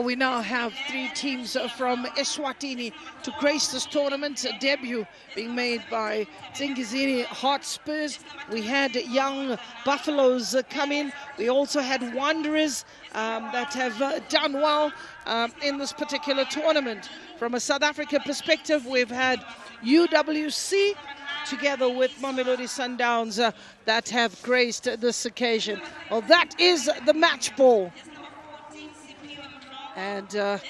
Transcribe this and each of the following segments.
we now have 3 teams from Eswatini to grace this tournament. A debut being made by Nsingizini Hotspurs. We had young Buffaloes come in. We also had Wanderers that have done well in this particular tournament. From a South Africa perspective, we've had UWC together with Mamelodi Sundowns that have graced this occasion. Well, that is the match ball. And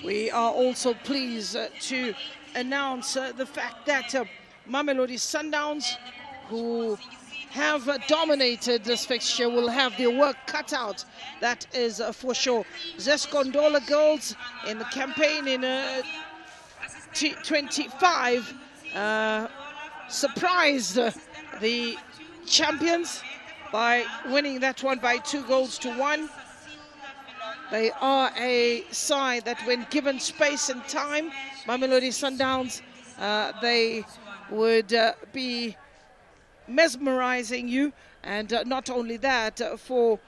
we are also pleased to announce the fact that Mamelodi Sundowns, who have dominated this fixture, will have their work cut out. That is for sure. Zescondola Girls in the campaign in T25 surprised the champions by winning that one by 2-1. They are a side that, when given space and time, Mamelodi Sundowns, they would be mesmerizing you. And not only that, for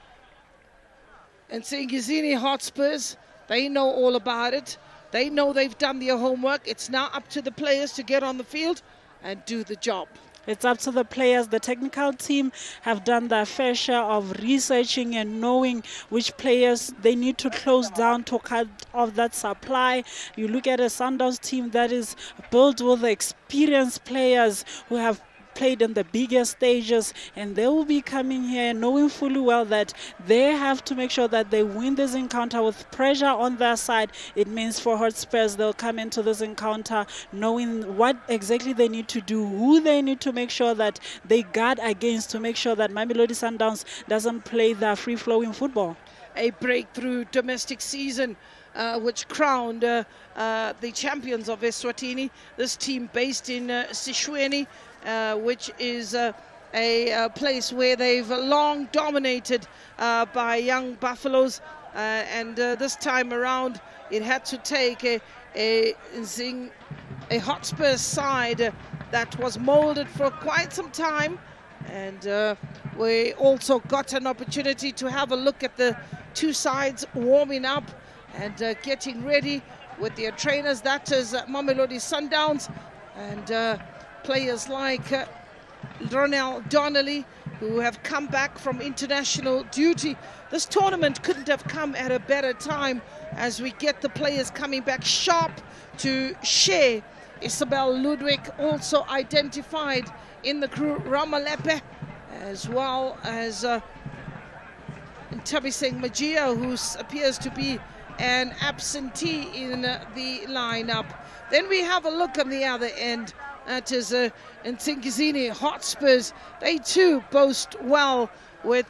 Nsingizini Hotspurs, they know all about it. They know they've done their homework. It's now up to the players to get on the field and do the job. It's up to the players. The technical team have done their fair share of researching and knowing which players they need to close down to cut off that supply. You look at a Sundowns team that is built with experienced players who have played in the bigger stages, and they will be coming here knowing fully well that they have to make sure that they win this encounter with pressure on their side. It means for Hotspurs, they'll come into this encounter knowing what exactly they need to do, who they need to make sure that they guard against, to make sure that Mamelodi Sundowns doesn't play their free-flowing football. A breakthrough domestic season which crowned the champions of Eswatini. This team based in Sishweni, which is a place where they've long dominated by young Buffaloes, and this time around it had to take a Hotspur side that was molded for quite some time. And we also got an opportunity to have a look at the 2 sides warming up and getting ready with their trainers. That is Mamelodi Sundowns, and players like Ronald Donnelly, who have come back from international duty. This tournament couldn't have come at a better time, as we get the players coming back sharp to share. Isabel Ludwig also identified in the crew, Ramalepe, as well as Ntabiseng Magia, who appears to be an absentee in the lineup. Then we have a look on the other end. That is Nsingizini Hotspurs. They too boast well with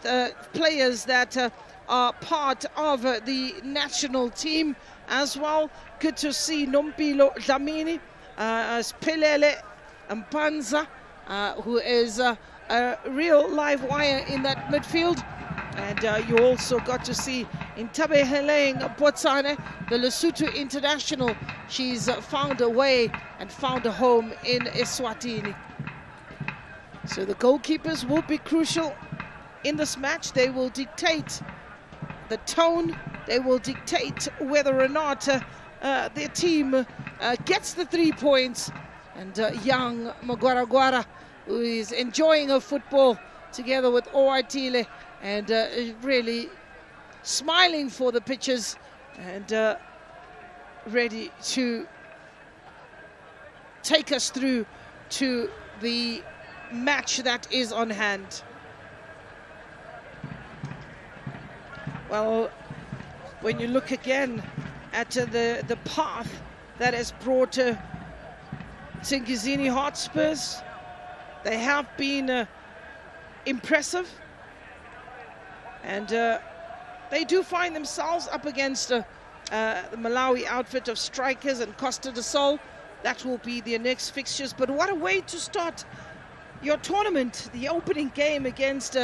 players that are part of the national team as well. Good to see Nompilo Dlamini, Spelele Mpanza, who is a real live wire in that midfield. And you also got to see Ntabeheleng Botsane, the Lesotho international. She's found a way and found a home in Eswatini. So the goalkeepers will be crucial in this match. They will dictate the tone. They will dictate whether or not their team gets the 3 points. And young Magwaragwara, who is enjoying her football together with Owaitile, and really smiling for the pitches, and ready to take us through to the match that is on hand. Well, when you look again at the path that has brought Nsingizini Hotspurs, they have been impressive, and they do find themselves up against the Malawi outfit of Strikers and Costa do Sol. That will be their next fixtures. But what a way to start your tournament, the opening game against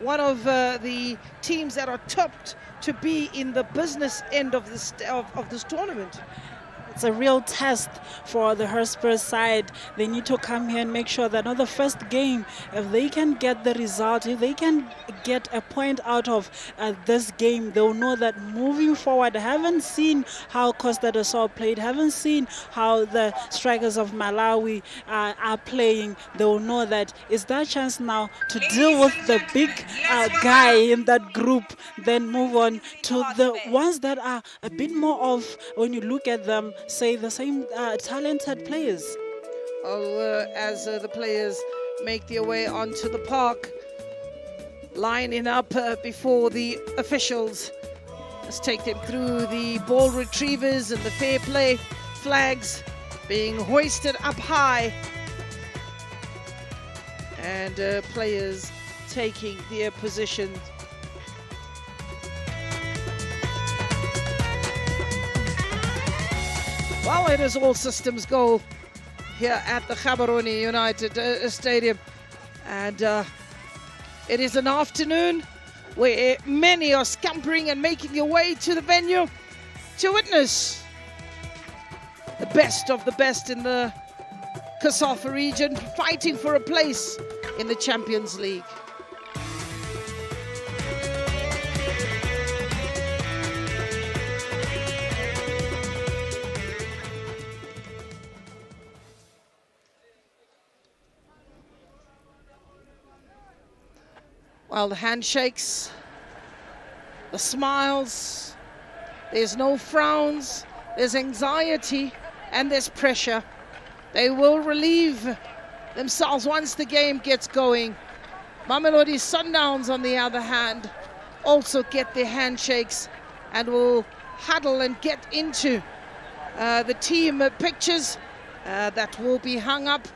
one of the teams that are tipped to be in the business end of this tournament. it's a real test for the Hotspurs side. They need to come here and make sure that on the first game, if they can get the result, if they can get a point out of this game, they'll know that moving forward. I haven't seen how Costa del Sol played, haven't seen how the strikers of Malawi are playing. They'll know that it's their chance now to deal with the big guy in that group, then move on to the ones that are a bit more of, when you look at them, say the same talented players. As the players make their way onto the park, lining up before the officials. Let's take them through the ball retrievers and the fair play flags being hoisted up high, and players taking their positions. Well, it is all systems go here at the Gaborone United Stadium, and it is an afternoon where many are scampering and making their way to the venue to witness the best of the best in the COSAFA region, fighting for a place in the Champions League. Well, the handshakes, the smiles, there's no frowns, there's anxiety and there's pressure. They will relieve themselves once the game gets going. Mamelodi Sundowns, on the other hand, also get their handshakes and will huddle and get into the team pictures that will be hung up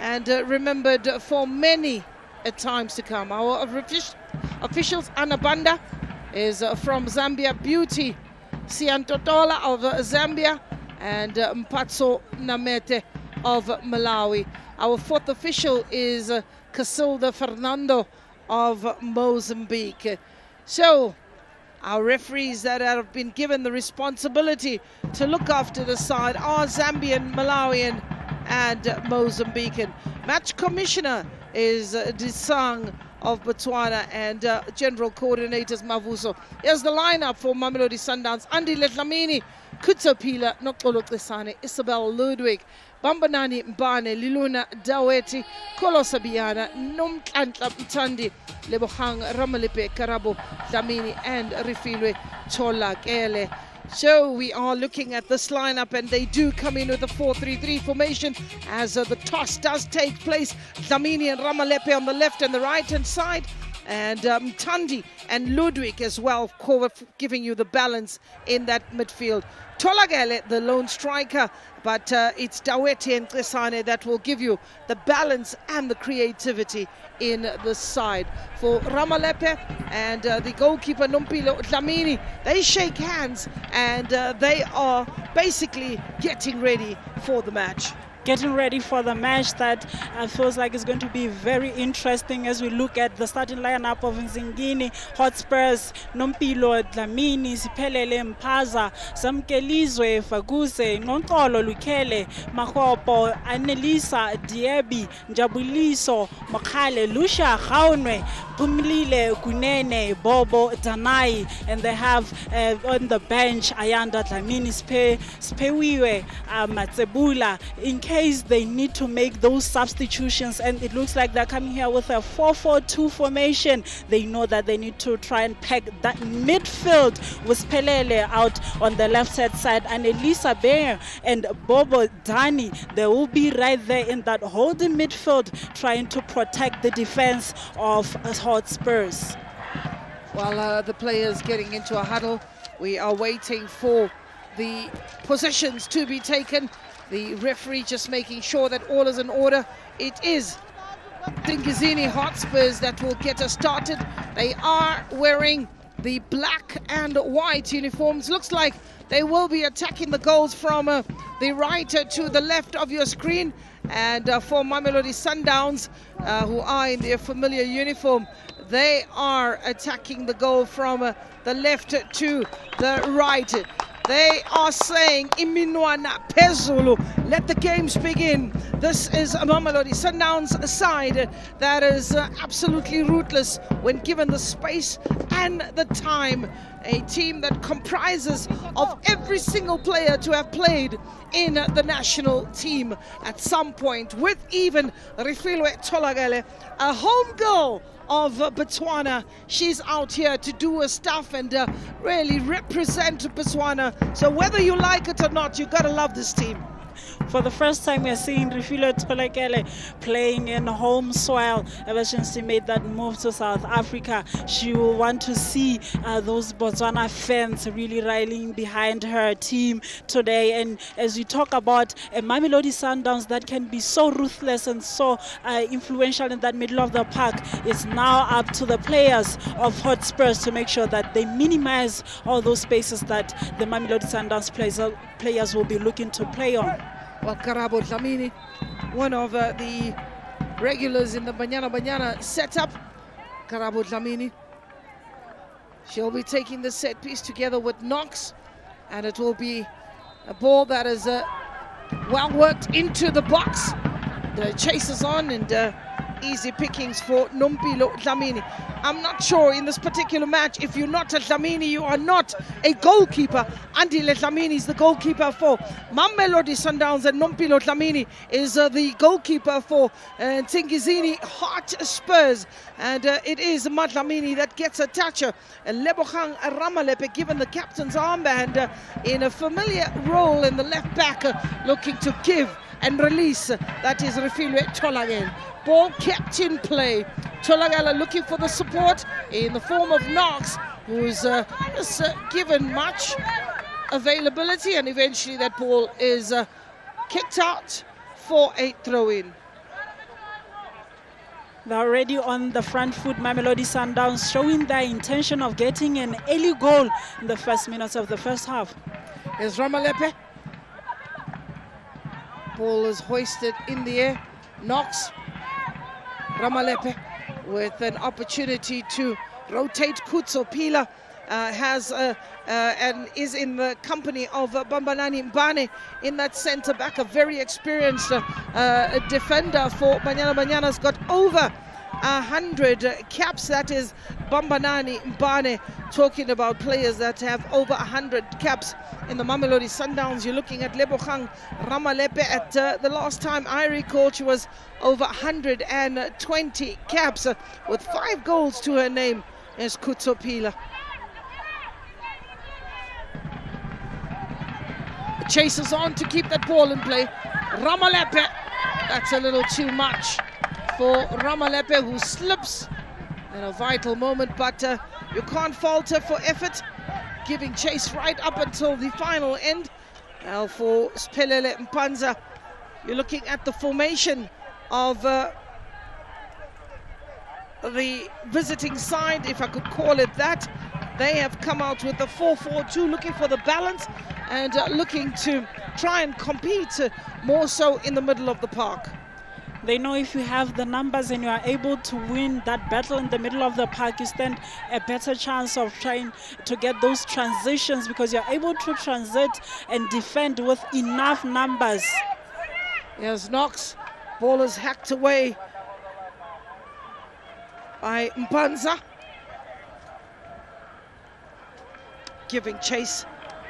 and remembered for many at times to come. Our officials, Anabanda is from Zambia, Beauty Siantotola of Zambia, and Mpatso Namete of Malawi. Our fourth official is Casilda Fernando of Mozambique. So our referees that have been given the responsibility to look after the side are Zambian, Malawian and Mozambican. Match commissioner is Disang of Botswana, and general coordinators Mavuso. Here's the lineup for Mamelodi Sundowns: Andy Letlamini, Kutsopila Nokolo Tsesane, Isabel Ludwig, Bambanani Mbane, Liluna Daweti, Kolo Sabiana, Nomkantla Mtandi, Lebohang Ramalipe Karabo Dlamini, and Rifilwe Tolakele. So we are looking at this lineup, and they do come in with a 4-3-3 formation as the toss does take place. Dlamini and Ramalepe on the left and the right hand side, and Mtandi and Ludwig as well, giving you the balance in that midfield. Tolagele, the lone striker, but it's Daweti and Tsesane that will give you the balance and the creativity in the side. For Ramalepe and the goalkeeper Nompilo Dlamini, they shake hands and they are basically getting ready for the match. Getting ready for the match that feels like it's going to be very interesting as we look at the starting lineup of Nsingizini, Hotspurs, Nompilo Dlamini, Siphelele Mpaza, Samkelizwe Faguse, Nonkolo Lukele, Makopo, Annelisa Diebi, Njabuliso, Makale, Lucia Gaunwe, Pumlile Kunene, Bobo Danai, and they have on the bench Ayanda Dlamini, Spewiwe, Matsebula, in case they need to make those substitutions, and it looks like they're coming here with a 4-4-2 formation. They know that they need to try and pack that midfield with Pelele out on the left hand side, and Elisa Bear and Bobo Dani, they will be right there in that holding midfield trying to protect the defense of Hotspurs. Well, the players getting into a huddle. We are waiting for the possessions to be taken. The referee just making sure that all is in order. It is Nsingizini Hotspurs that will get us started. They are wearing the black and white uniforms. Looks like they will be attacking the goals from the right to the left of your screen. And for Mamelodi Sundowns, who are in their familiar uniform, they are attacking the goal from the left to the right. They are saying, Iminwana Pezulu, let the games begin. This is a Mamelodi Sundowns side that is absolutely ruthless when given the space and the time. A team that comprises of every single player to have played in the national team at some point, with even Refilwe Tolagale, a home girl of Botswana. She's out here to do her stuff and really represent Botswana. So whether you like it or not, you gotta love this team. For the first time, we're seeing Refilwe Tolagale playing in home soil ever since she made that move to South Africa. She will want to see those Botswana fans really rallying behind her team today. And as we talk about a Mamelodi Sundowns that can be so ruthless and so influential in that middle of the park, it's now up to the players of Hotspurs to make sure that they minimize all those spaces that the Mamelodi Sundowns players will be looking to play on. Well, Karabo Dlamini, one of the regulars in the Banyana setup. Karabo Dlamini, she'll be taking the set piece together with Knox, and it will be a ball that is well worked into the box. The chase is on, and easy pickings for Nompilo Dlamini. I'm not sure in this particular match, if you're not a Dlamini, you are not a goalkeeper. Andile Dlamini is the goalkeeper for Mamelodi Sundowns, and Nompilo Dlamini is the goalkeeper for Nsingizini Hotspurs. And it is Dlamini that gets a toucher. Lebogang Ramalepe given the captain's armband in a familiar role in the left back, looking to give and release. That is Refilwe Tolagale. Ball kept in play. Tolagale looking for the support in the form of Knox, who's given much availability, and eventually that ball is kicked out for a throw-in. They're already on the front foot, Mamelodi Sundowns, showing their intention of getting an early goal in the first minutes of the first half. Here's Ramalepe. Ball is hoisted in the air. Knox. Ramalepe with an opportunity to rotate. Kutsopila has and is in the company of Bambanani Mbane in that centre back, a very experienced defender for Banyana. Banyana's got over 100 caps. That is Bambanani Mbane, talking about players that have over 100 caps in the Mamelodi Sundowns. You're looking at Lebogang Ramalepe. At the last time I recall, she was over 120 caps with 5 goals to her name. Is Kutsopila. Chases on to keep that ball in play. Ramalepe, that's a little too much for Ramalepe, who slips in a vital moment, but you can't fault her for effort, giving chase right up until the final end. Now for Spelele Mpanza, you're looking at the formation of the visiting side, if I could call it that. They have come out with the 4-4-2, looking for the balance and looking to try and compete more so in the middle of the park. They know if you have the numbers and you are able to win that battle in the middle of the park, you stand a better chance of trying to get those transitions, because you're able to transit and defend with enough numbers. Yes, Knox. Ball is hacked away by Mpanza. Giving chase,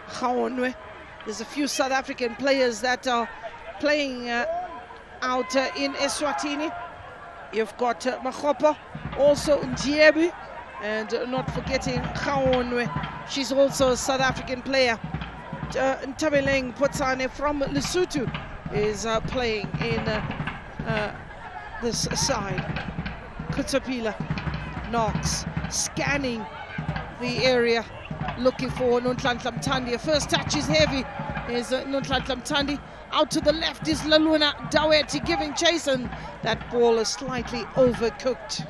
Gaborone. There's a few South African players that are playing out in Eswatini. You've got Magopa, also Njiebi, and not forgetting Gaborone. She's also a South African player. Ntabeleng Potsane from Lesotho is playing in this side. Kutsopila, Knox, scanning the area, looking for Nonhlanhla Mthandi. First touch is heavy, is Nonhlanhla Mthandi. Out to the left is Laluna Daweti giving chase, and that ball is slightly overcooked.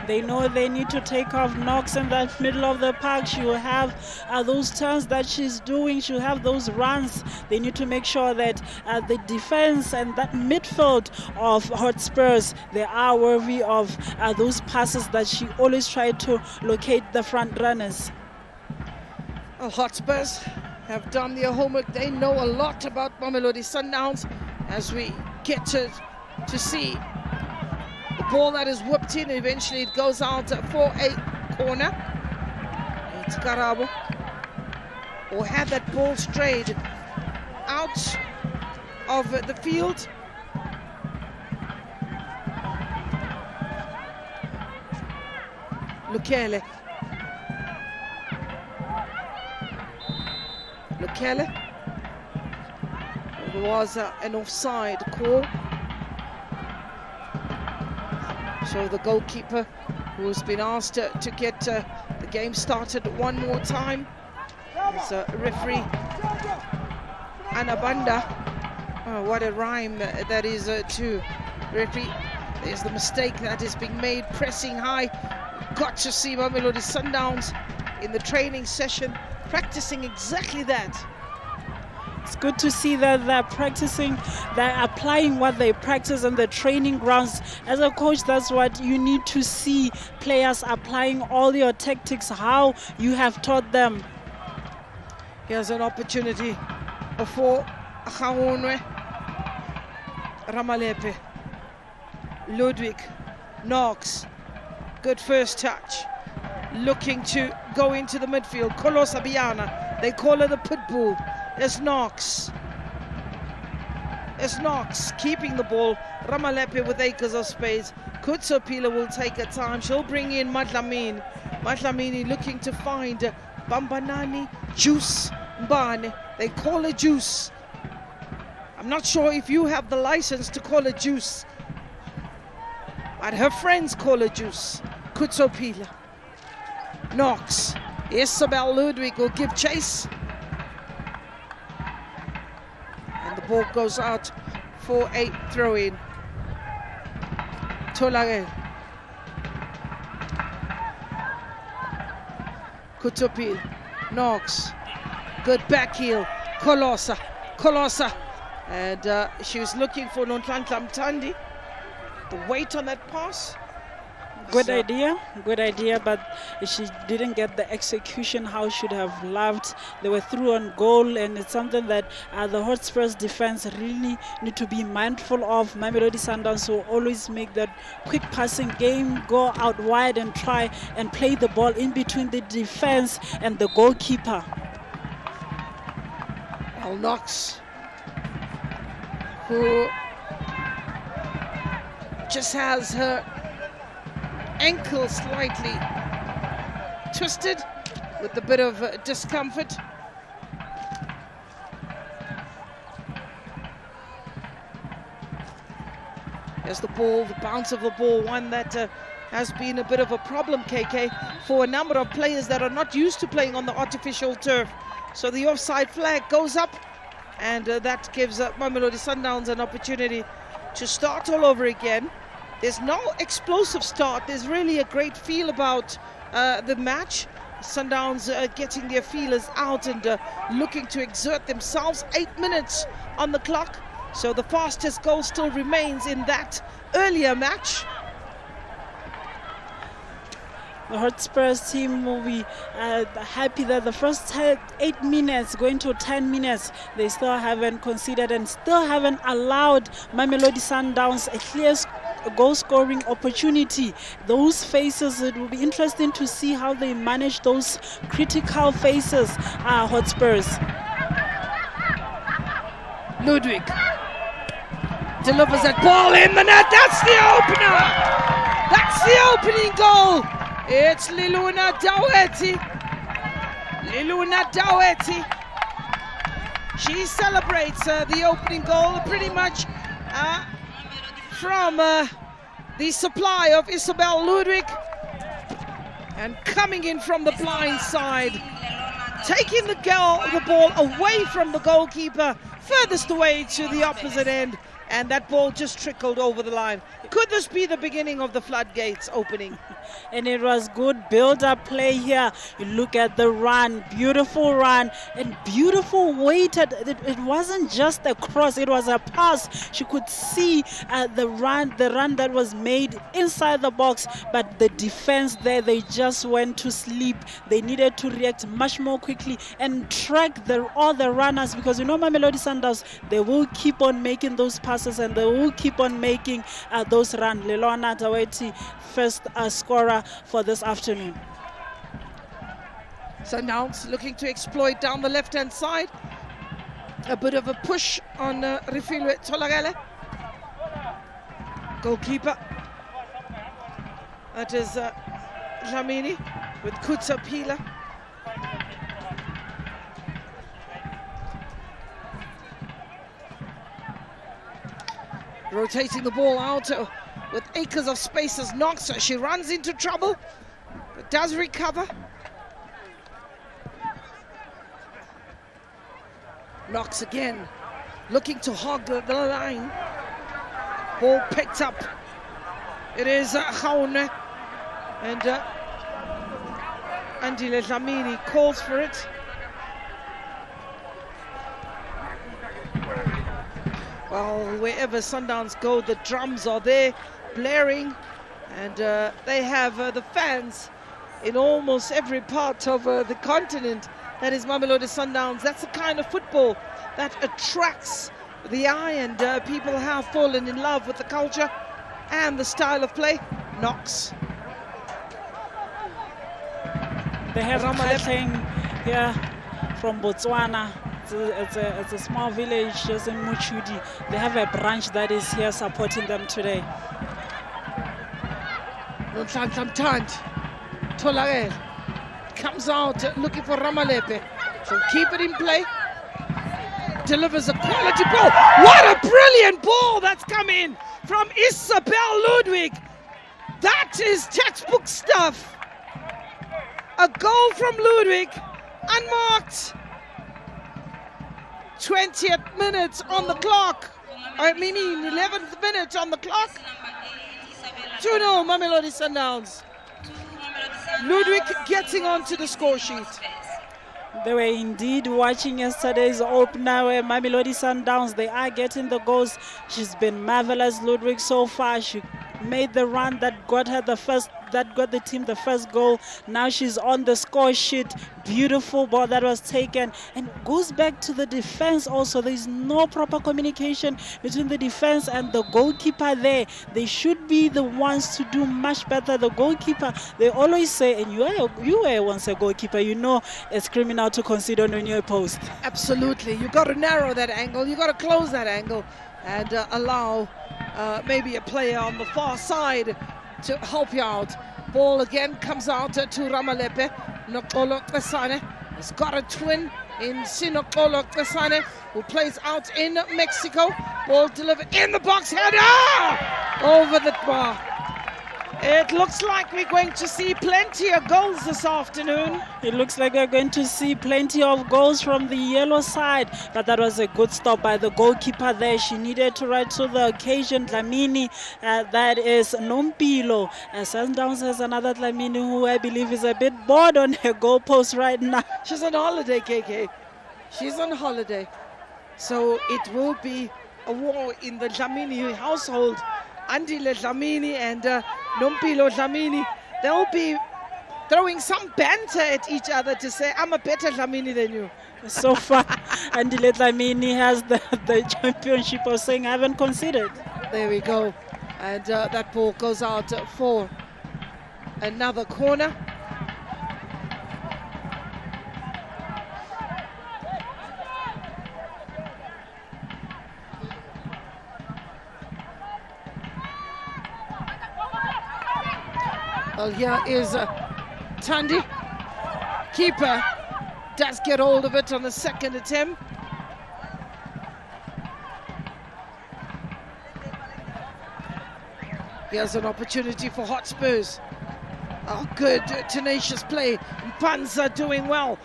They know they need to take off Knox in that middle of the park. She will have those turns that she's doing. She'll have those runs. They need to make sure that the defense and that midfield of Hotspurs, they are worthy of those passes that she always tried to locate the front runners. Hotspurs have done their homework. They know a lot about Mamelodi Sundowns, as we get to see the ball that is whipped in. Eventually it goes out for a corner. It's Karabo, or had that ball strayed out of the field. Lukele. There was an offside call. So the goalkeeper, who's been asked to get the game started one more time, is referee Anabanda. Oh, what a rhyme that is to referee. There's the mistake that is being made, pressing high. Got to see Mamelodi Sundowns in the training session practicing exactly that. It's good to see that they're practicing, they're applying what they practice on the training grounds. As a coach, that's what you need to see, players applying all your tactics, how you have taught them. Here's an opportunity for Gaborone, Ramalepe, Ludwig, Knox. Good first touch. Looking to go into the midfield. Kolosa Biana. They call her the pitbull. There's Knox. Keeping the ball. Ramalepe with acres of space. Kutsopila will take her time. She'll bring in Madlamini. Madlamini looking to find Bambanani Juice Mbane. They call her Juice. I'm not sure if you have the license to call her Juice, but her friends call her Juice. Kutsopila. Knox. Isabel Ludwig will give chase. And the ball goes out for a throw-in. Tolagel. Kutsopila. Knox. Good back heel. Kolosa. And she was looking for Nonhlanhla Mthandi. The weight on that pass. Good idea, but she didn't get the execution how should have loved. They were through on goal, and it's something that the Hotspurs defense really need to be mindful of. Mamelodi Sundowns will always make that quick passing game, go out wide and try and play the ball in between the defense and the goalkeeper. Well, Knox, who just has her ankle slightly twisted with a bit of discomfort. There's the ball, the bounce of the ball, one that has been a bit of a problem, KK, for a number of players that are not used to playing on the artificial turf. So the offside flag goes up, and that gives Mamelodi Sundowns an opportunity to start all over again. There's no explosive start. There's really a great feel about the match. Sundowns getting their feelers out and looking to exert themselves. 8 minutes on the clock. So the fastest goal still remains in that earlier match. The Hotspurs team will be happy that the first 8 minutes going to 10 minutes, they still haven't conceded and still haven't allowed Mamelodi Sundowns a clear goal-scoring opportunity. Those phases, it will be interesting to see how they manage those critical phases. Hotspurs. Ludwig delivers that ball in the net. That's the opener. That's the opening goal. It's Liluna Daweti. She celebrates the opening goal pretty much from the supply of Isabel Ludwig, and coming in from the blind side, taking the ball away from the goalkeeper, furthest away to the opposite end. and that ball just trickled over the line. Could this be the beginning of the floodgates opening? And it was good build-up play here. You look at the run, beautiful run, and beautiful weighted. It wasn't just a cross, it was a pass. She could see the run that was made inside the box, but the defense there, they just went to sleep. They needed to react much more quickly and track all the runners, because you know Mamelodi Sundowns, they will keep on making those passes and they will keep on making those runs. Lelona Daweti, first scorer for this afternoon. Sundowns looking to exploit down the left-hand side. A bit of a push on Refilwe Tolagale. Goalkeeper. That is Dlamini with Kutsa Pila. Rotating the ball out with acres of space as Knox. She runs into trouble, but does recover. Knox again, looking to hog the line. Ball picked up. It is Gaborone, and Andile Dlamini calls for it. Well, wherever Sundowns go, the drums are there, blaring, and they have the fans in almost every part of the continent. That is Mamelodi Sundowns. That's the kind of football that attracts the eye, and people have fallen in love with the culture and the style of play. Knox. They have cutting here from Botswana. It's a small village just in Muchudi. They have a branch that is here supporting them today. Tolagale comes out looking for Ramalepe. So keep it in play. Delivers a quality ball. What a brilliant ball that's come in from Isabel Ludwig. That is textbook stuff. A goal from Ludwig, unmarked. 20th minute on the clock. I mean 11th minute on the clock. 2-0 Mamelodi Sundowns. Ludwig getting onto the score sheet. They were indeed watching yesterday's opener where Mamelodi Sundowns, they are getting the goals. She's been marvelous, Ludwig, so far. She made the run that got her got the team the first goal. Now she's on the score sheet. Beautiful ball that was taken, and goes back to the defense also. There is no proper communication between the defense and the goalkeeper there. They should be the ones to do much better. The goalkeeper, they always say, and you were once a goalkeeper, you know it's criminal to concede on your post. Absolutely. You got to narrow that angle. You got to close that angle and allow maybe a player on the far side to help you out. Ball again comes out to Ramalepe. Nokolo Kasane has got a twin in Sinokolo Kasane, who plays out in Mexico. Ball delivered in the box, header over the bar. It looks like we're going to see plenty of goals this afternoon. It looks like we're going to see plenty of goals from the yellow side, but that was a good stop by the goalkeeper there. She needed to rise to the occasion. Dlamini, that is Nompilo. Sundowns has another Dlamini who I believe is a bit bored on her goalpost right now. She's on holiday, KK. She's on holiday. So it will be a war in the Dlamini household. Andile Dlamini and Nompilo Dlamini, they'll be throwing some banter at each other to say, I'm a better Dlamini than you. So far, Andile Dlamini has the championship of saying, I haven't conceded. There we go. And that ball goes out for another corner. Well, here is Tandy. Keeper does get hold of it on the second attempt. Here's an opportunity for Hotspurs. Oh, good, tenacious play. Mpanza doing well.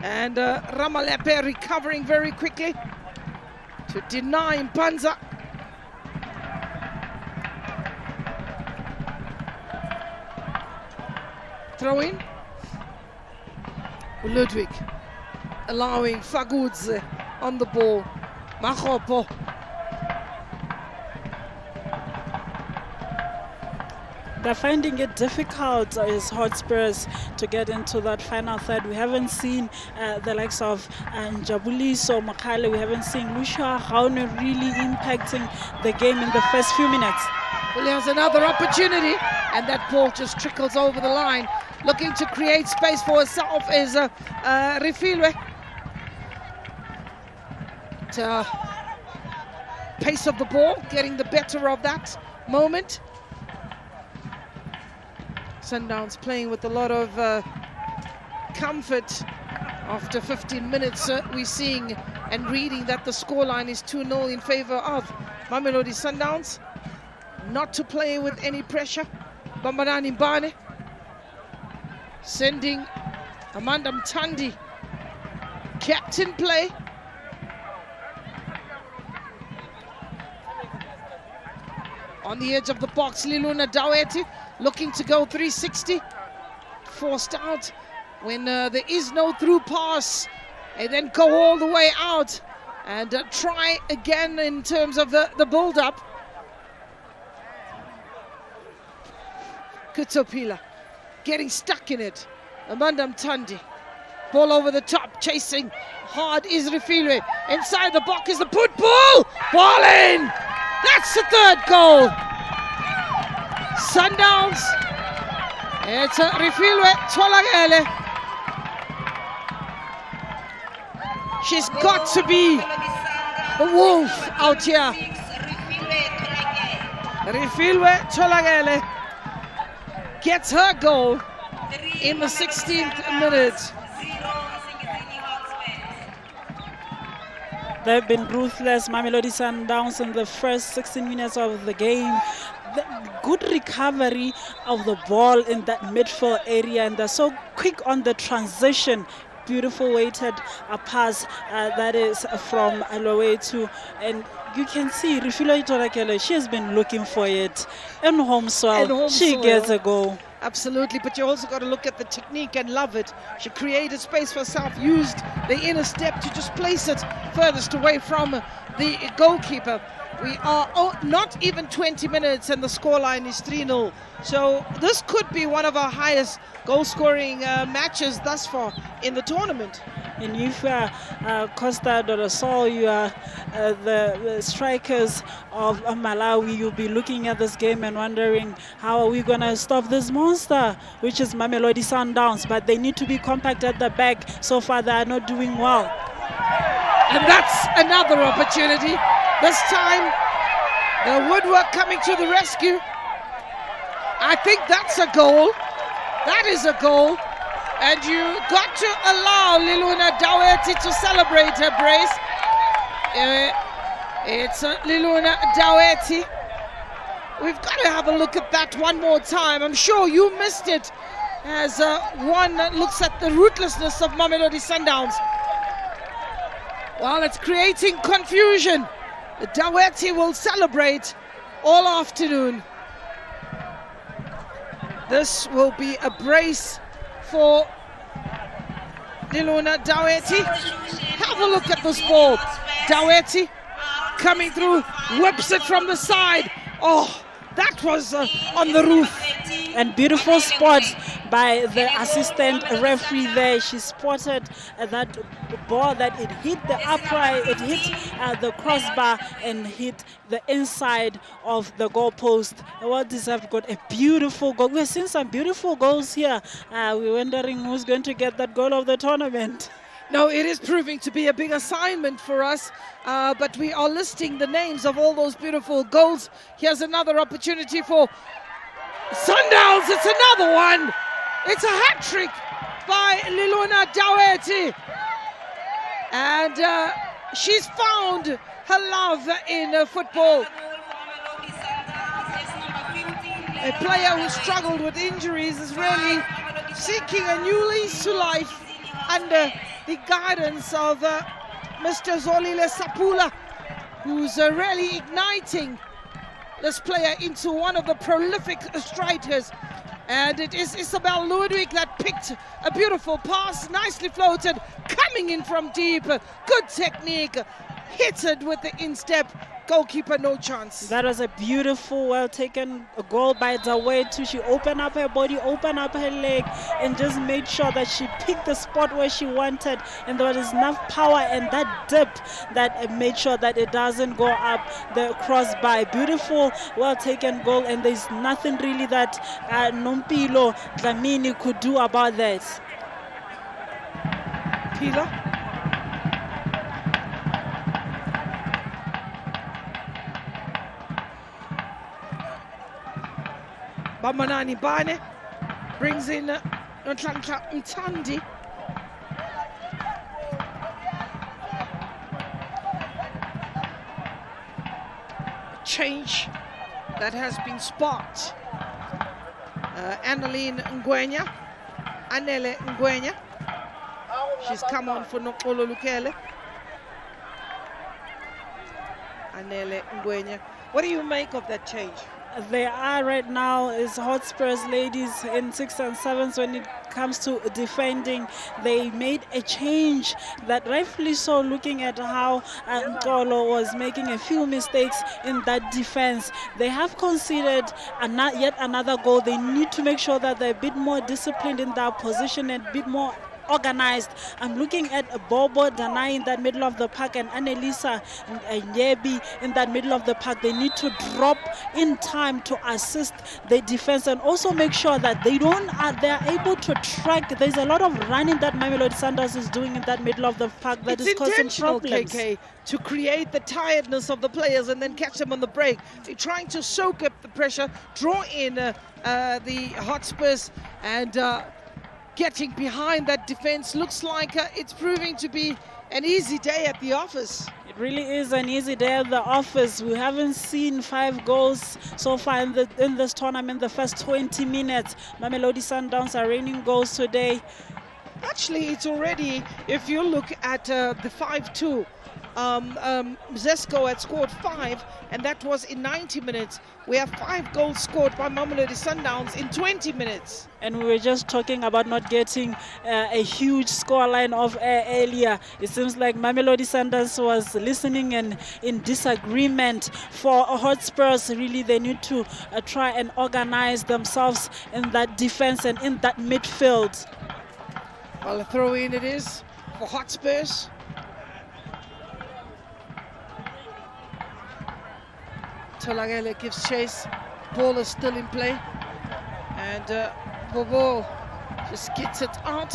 And Ramalepe recovering very quickly to deny Mpanza. Throw in. Ludwig allowing Fagudze on the ball. Magopo. They're finding it difficult as Hotspurs to get into that final third. We haven't seen the likes of Njabuliso Makale. We haven't seen Lucia Raune really impacting the game in the first few minutes. Well, he has another opportunity, and that ball just trickles over the line. Looking to create space for herself is Refilwe. Pace of the ball, getting the better of that moment. Sundowns playing with a lot of comfort. After 15 minutes, we're seeing and reading that the scoreline is 2-0 in favor of Mamelodi Sundowns. Not to play with any pressure. Bambanani Mbane sending Amanda Mtandi, captain play. On the edge of the box, Liluna Daweti looking to go 360. Forced out when there is no through pass. And then go all the way out and try again in terms of the build-up. Kutsopila getting stuck in it. Amanda Mtandi. Ball over the top, chasing hard is Refilwe. Inside the box is the put ball. Ball in. That's the third goal. Sundowns. It's Refilwe Tolagele. She's got to be the wolf out here. Refilwe Tolagele gets her goal in the 16th minute. They've been ruthless, Mamelodi Sundowns, in the first 16 minutes of the game. The good recovery of the ball in that midfield area, and they're so quick on the transition. Beautiful weighted pass that is from Alowetu, and you can see Refilwe Tolagele, she has been looking for it. In home soil, she gets a goal. Absolutely, but you also got to look at the technique and love it. She created space for herself, used the inner step to just place it furthest away from the goalkeeper. We are not even 20 minutes and the scoreline is 3-0. So this could be one of our highest goal-scoring matches thus far in the tournament. And if you are Costa do Sol, you are the strikers of Malawi, you'll be looking at this game and wondering, how are we going to stop this monster, which is Mamelodi Sundowns? But they need to be compact at the back. So far, they are not doing well. And that's another opportunity. This time, the woodwork coming to the rescue. I think that's a goal. That is a goal. And you got to allow Liluna Daweti to celebrate her brace. It's Liluna Daweti. We've got to have a look at that one more time. I'm sure you missed it as one looks at the ruthlessness of Mamelodi Sundowns. Well, it's creating confusion. Daweti will celebrate all afternoon. This will be a brace for Liluna Daweti. Have a look at this ball. Daweti coming through, whips it from the side. Oh, that was on the roof. And beautiful spot by the assistant referee there. She spotted that ball, that it hit the upright, it hit the crossbar and hit the inside of the goalpost. Well deserved, got a beautiful goal. We've seen some beautiful goals here. We're wondering who's going to get that goal of the tournament. No, it is proving to be a big assignment for us, but we are listing the names of all those beautiful goals. Here's another opportunity for Sundowns. It's another one. It's a hat-trick by Liluna Daweti. And she's found her love in football. A player who struggled with injuries is really seeking a new lease to life under the guidance of Mr. Zolile Sapula, who's really igniting this player into one of the prolific strikers And it is Isabel Ludwig that picked a beautiful pass, nicely floated, coming in from deep. Good technique, hits it with the instep. Goalkeeper, no chance. That was a beautiful, well-taken goal by Dawetu. She opened up her body, opened up her leg, and just made sure that she picked the spot where she wanted. And there was enough power and that dip that made sure that it doesn't go up the crossbar. Beautiful, well-taken goal, and there's nothing really that Nompilo Dlamini could do about that. Pila. Bamanani Bane brings in Nhlanhla Mthandi. Change that has been sparked. Anele Ngwenya. She's come on for Nokolo Lukele. Anele Ngwenya. What do you make of that change? They are right now is Hotspurs ladies in 6 and 7s when it comes to defending. They made a change that rightfully so, looking at how Nkolo was making a few mistakes in that defense. They have conceded yet another goal. They need to make sure that they're a bit more disciplined in their position and a bit more organized. I'm looking at Bobo Danai in that middle of the park and Annelisa Nyebi in that middle of the park. They need to drop in time to assist the defense and also make sure that they're able to track. There's a lot of running that Mamelodi Sundowns is doing in that middle of the park that is causing problems. KK, to create the tiredness of the players and then catch them on the break. They're trying to soak up the pressure, draw in the Hotspurs, and getting behind that defense. Looks like it's proving to be an easy day at the office. It really is an easy day at the office. We haven't seen 5 goals so far in this tournament. The first 20 minutes, Mamelodi Sundowns are raining goals today. Actually, it's already, if you look at the 5-2, Zesco had scored 5, and that was in 90 minutes. We have 5 goals scored by Mamelodi Sundowns in 20 minutes. And we were just talking about not getting a huge scoreline of earlier. It seems like Mamelodi Sundowns was listening and in disagreement. For Hotspurs, really they need to try and organize themselves in that defense and in that midfield. Well, a throw in it is for Hotspurs. Tolagele gives chase. Ball is still in play. And Bobo just gets it out.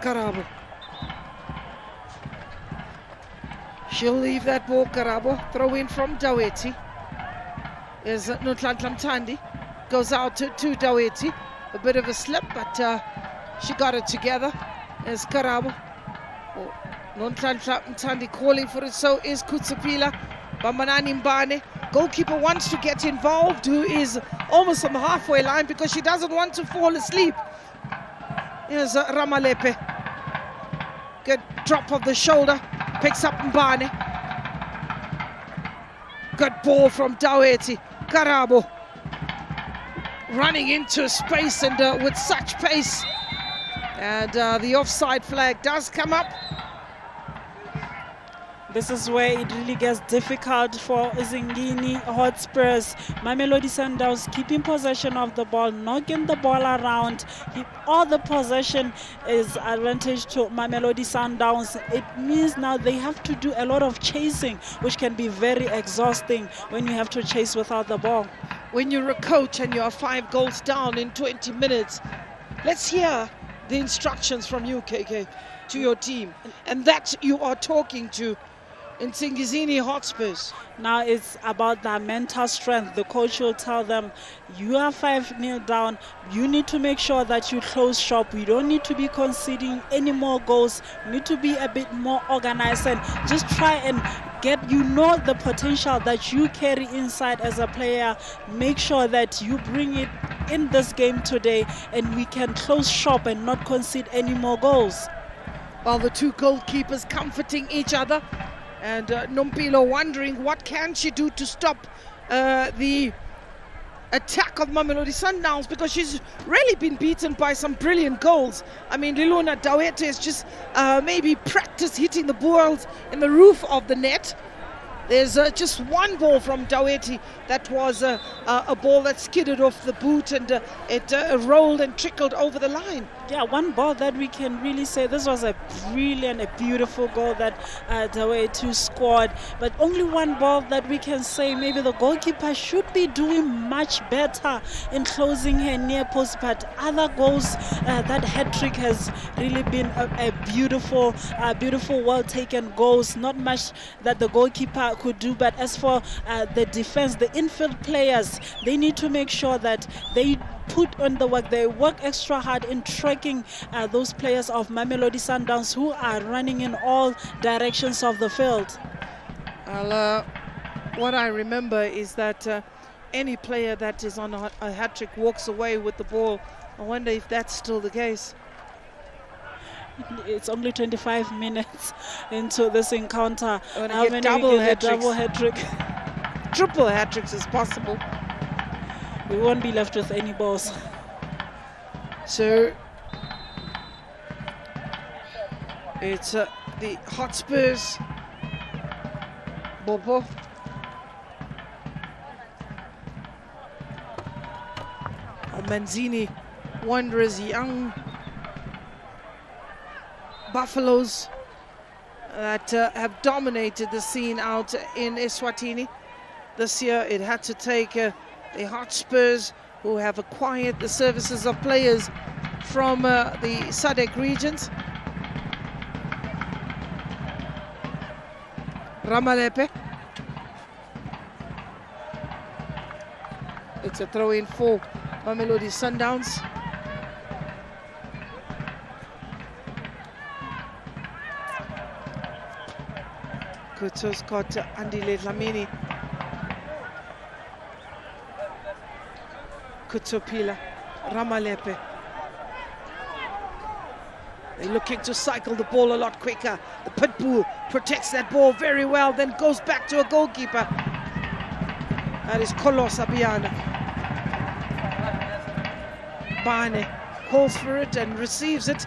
Karabo. She'll leave that ball, Karabo. Throw in from Daweti. There's Nhlanhla Mthandi. Goes out to Daweti. A bit of a slip, but she got it together. There's Karabo. Oh, Nhlanhla Mthandi calling for it, so is Kutsapila. Bamanani Mbane. Goalkeeper wants to get involved, who is almost on the halfway line because she doesn't want to fall asleep. Here's Ramalepe. Good drop of the shoulder. Picks up Mbane. Good ball from Daweti. Karabo. Running into space and with such pace. And the offside flag does come up. This is where it really gets difficult for Nsingizini Hotspurs. Mamelodi Sundowns keeping possession of the ball, knocking the ball around. All the possession is advantage to Mamelodi Sundowns. It means now they have to do a lot of chasing, which can be very exhausting when you have to chase without the ball. When you're a coach and you are 5 goals down in 20 minutes, let's hear the instructions from you, KK, to your team. And that you are talking to Nsingizini Hotspurs. Now it's about their mental strength. The coach will tell them, you are 5-0 down. You need to make sure that you close shop. We don't need to be conceding any more goals. We need to be a bit more organized and just try and get, the potential that you carry inside as a player. Make sure that you bring it in this game today and we can close shop and not concede any more goals. while the two goalkeepers comforting each other, and Nompilo wondering what can she do to stop the attack of Mamelodi Sundowns, because she's really been beaten by some brilliant goals. I mean, Lilona Dawete has just maybe practiced hitting the balls in the roof of the net. There's just one ball from Dawete that was a ball that skidded off the boot, and it rolled and trickled over the line. Yeah, one ball that we can really say this was a brilliant, a beautiful goal that Dawete scored. But only one ball that we can say maybe the goalkeeper should be doing much better in closing her near post. But other goals, that hat-trick has really been a beautiful, well-taken goals. Not much that the goalkeeper could do. But as for the defense, the infield players, they need to make sure that they put on the work. They work extra hard in tracking those players of Mamelodi Sundowns who are running in all directions of the field. Well, what I remember is that any player that is on a hat-trick walks away with the ball. I wonder if that's still the case. It's only 25 minutes into this encounter. How many double hat-trick? Triple hat-tricks is possible. We won't be left with any balls. So it's the Hotspurs. Bobo. Manzini Wanderers, young Buffaloes that have dominated the scene out in Eswatini. This year it had to take the Hotspurs, who have acquired the services of players from the SADC regions. Ramalepe. It's a throw-in for Mamelodi Sundowns. Kuto's got Andile Dlamini. Kutopila, Ramalepe. They're looking to cycle the ball a lot quicker. The Pitbull protects that ball very well, then goes back to a goalkeeper. That is Kolosa Biana. Bane calls for it and receives it.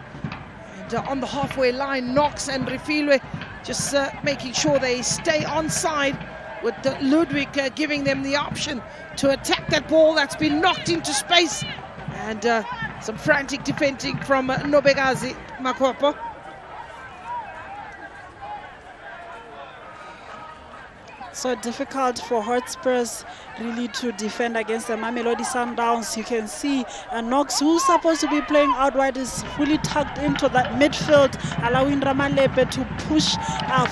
And on the halfway line, Knox and Refilwe just making sure they stay onside, with Ludwig giving them the option to attack that ball that's been knocked into space. And some frantic defending from Nobegazi Makwapo. So difficult for Hotspurs really to defend against the Mamelodi Sundowns. You can see Knox, who's supposed to be playing out wide, is fully tucked into that midfield, allowing Ramalepe to push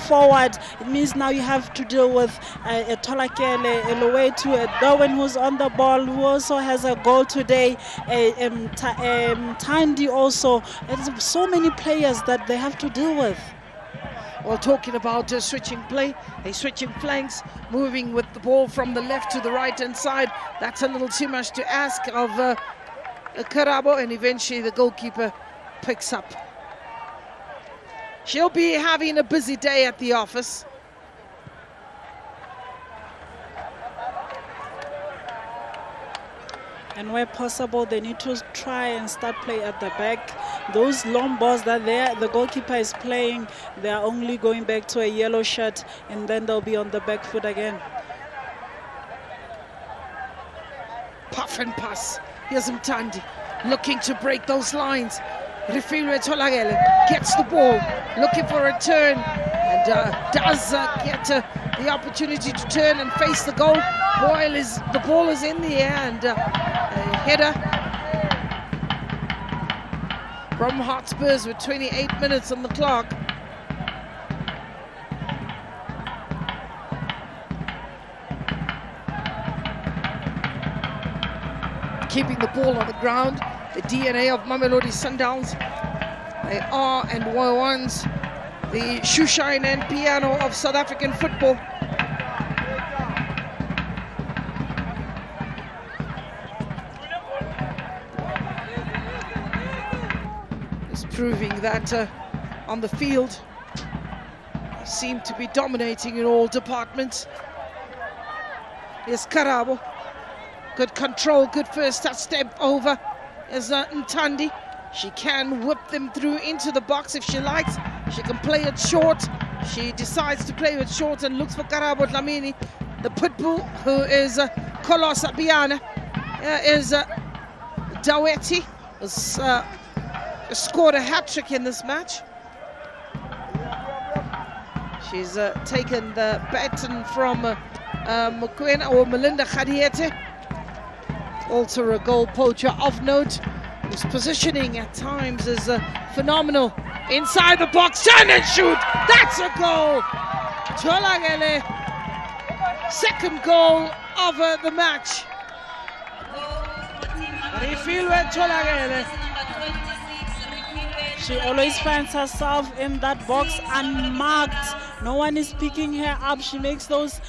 forward. It means now you have to deal with a Tolakele, a Lowetu, a Darwin who's on the ball, who also has a goal today, Tandy also. There's so many players that they have to deal with. Well, talking about switching play, they switching flanks, moving with the ball from the left to the right-hand side. That's a little too much to ask of Karabo, and eventually the goalkeeper picks up. She'll be having a busy day at the office. And where possible, they need to try and start play at the back. Those long balls that the goalkeeper is playing, they are only going back to a yellow shirt, and then they'll be on the back foot again. Puff and pass. Here's Mtandi looking to break those lines. Refilwe Tolagele gets the ball, looking for a turn, and does get the opportunity to turn and face the goal. The ball is in the air, and a header from Hotspurs with 28 minutes on the clock. Keeping the ball on the ground, the DNA of Mamelodi Sundowns. They are and were once the shoeshine and piano of South African football. It's proving that on the field. They seem to be dominating in all departments. Here's Karabo. Good control, good first touch step over. There's Ntandi. She can whip them through into the box if she likes. She can play it short. She decides to play it short and looks for Karabo Dlamini. The pitbull, who is Kolosa Biana, is Daweti, has scored a hat-trick in this match. She's taken the baton from Mokoena or Melinda Khadiete, also a goal poacher of note, whose positioning at times is phenomenal. Inside the box, turn and shoot, that's a goal! Tholakele, second goal of the match. She always finds herself in that box unmarked. No one is picking her up. She makes those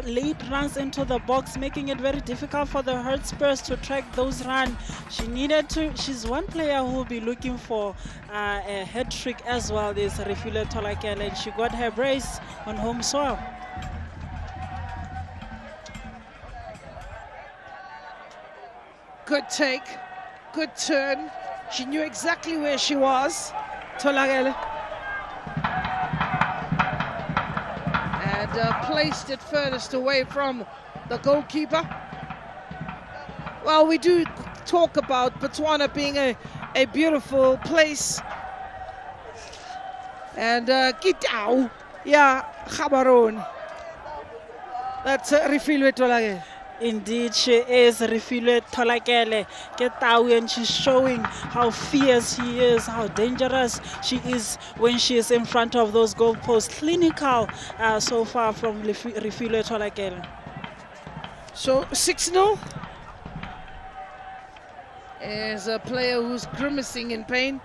late runs into the box, making it very difficult for the Hotspurs to track those runs. She needed to. She's one player who will be looking for a hat trick as well. This Refilwe Tholakele, and she got her brace on home soil. Good take, good turn. She knew exactly where she was, Tholakele. And placed it furthest away from the goalkeeper. Well, we do talk about Botswana being a beautiful place. And Kitao, yeah, Gaborone. That's Refilwe Tholakele. Indeed, she is Refilwe Tholakele Ketau, and she's showing how fierce she is, how dangerous she is when she is in front of those goalposts. Clinical so far from Refilwe Tholakele. So 6-0 is a player who's grimacing in pain.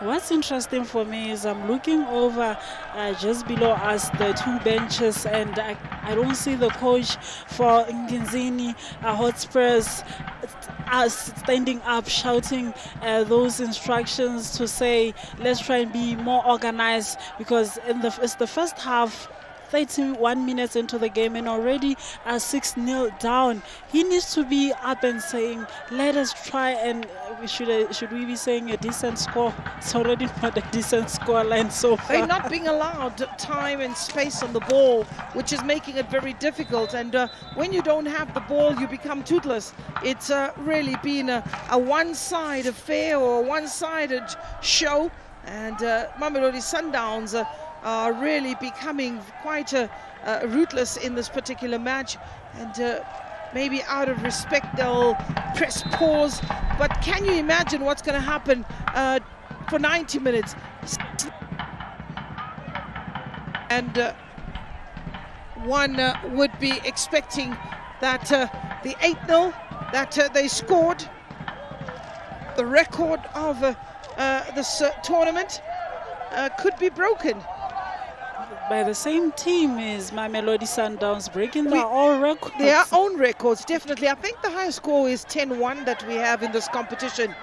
What's interesting for me is I'm looking over just below us, the two benches, and I don't see the coach for Nsingizini Hotspurs standing up, shouting those instructions to say, let's try and be more organized, because it's the first half, 31 minutes into the game, and already 6-0 down. He needs to be up and saying, let us try, and should we be saying a decent score? It's already not a decent score line so far. They're not being allowed time and space on the ball, which is making it very difficult. And when you don't have the ball, you become toothless. It's really been a one-sided affair or a one-sided show. And Mamelodi Sundowns are really becoming quite ruthless in this particular match, and maybe out of respect they'll press pause, but can you imagine what's going to happen for 90 minutes? And one would be expecting that the 8-0 that they scored, the record of this tournament could be broken. By the same team is Mamelodi Sundowns, breaking their own records. Their own records, definitely. I think the highest score is 10-1 that we have in this competition.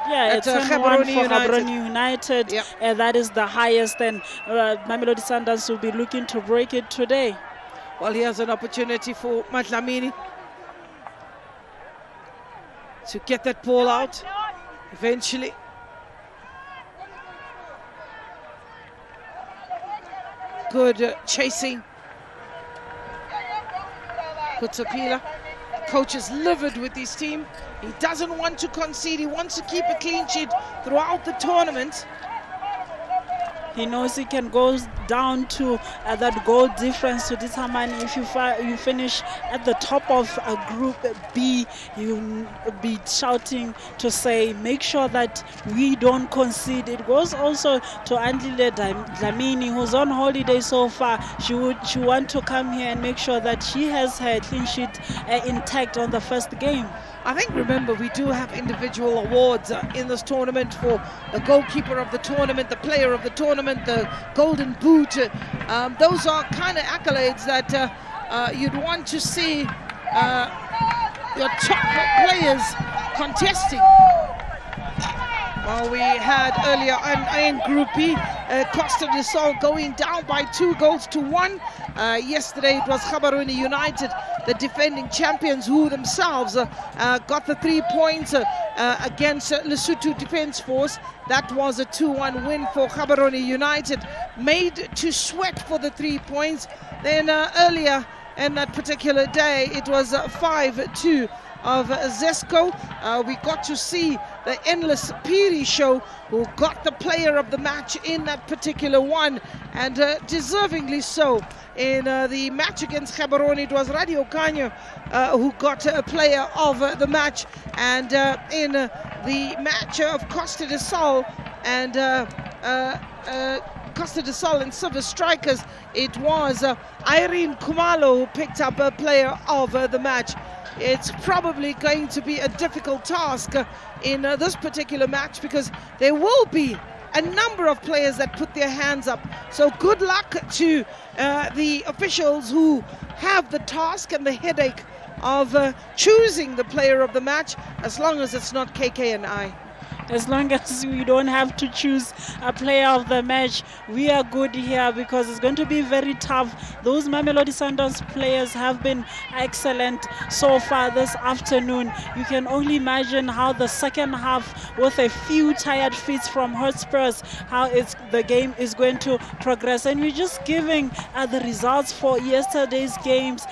Yeah, it's 10-1 for Gaborone United. Yep. That is the highest, and Mamelodi Sundowns will be looking to break it today. Well, here's an opportunity for Dlamini to get that ball out eventually. Good chasing. Kutsapila. Coach is livid with his team. He doesn't want to concede. He wants to keep a clean sheet throughout the tournament. He knows he can go down to that goal difference to determine if you finish at the top of Group B. You'll be shouting to say, make sure that we don't concede. It goes also to Andile Dlamini, who's on holiday so far. She want to come here and make sure that she has her clean sheet intact on the first game. I think, remember, we do have individual awards in this tournament for the goalkeeper of the tournament, the player of the tournament, the golden boot. Those are kind of accolades that you'd want to see your top players contesting. Well, we had earlier in Group B, Costa del Sol going down by 2-1. Yesterday it was Gaborone United, the defending champions, who themselves got the 3 points against Lesotho Defence Force. That was a 2-1 win for Gaborone United, made to sweat for the 3 points. Then earlier in that particular day, it was 5-2 of Zesco. We got to see the endless Piri show, who got the player of the match in that particular one, and deservingly so. In the match against Gaborone, it was Radio Canyo who got a player of the match, and in the match of Costa del Sol and Costa del Sol and Silver Strikers, it was Irene Kumalo who picked up a player of the match. It's probably going to be a difficult task in this particular match, because there will be a number of players that put their hands up. So good luck to the officials who have the task and the headache of choosing the player of the match, as long as it's not KK and I. As long as we don't have to choose a player of the match, we are good here, because it's going to be very tough. Those Mamelodi Sundowns players have been excellent so far this afternoon. You can only imagine how the second half, with a few tired feet from Hotspurs, how the game is going to progress. And we're just giving the results for yesterday's games.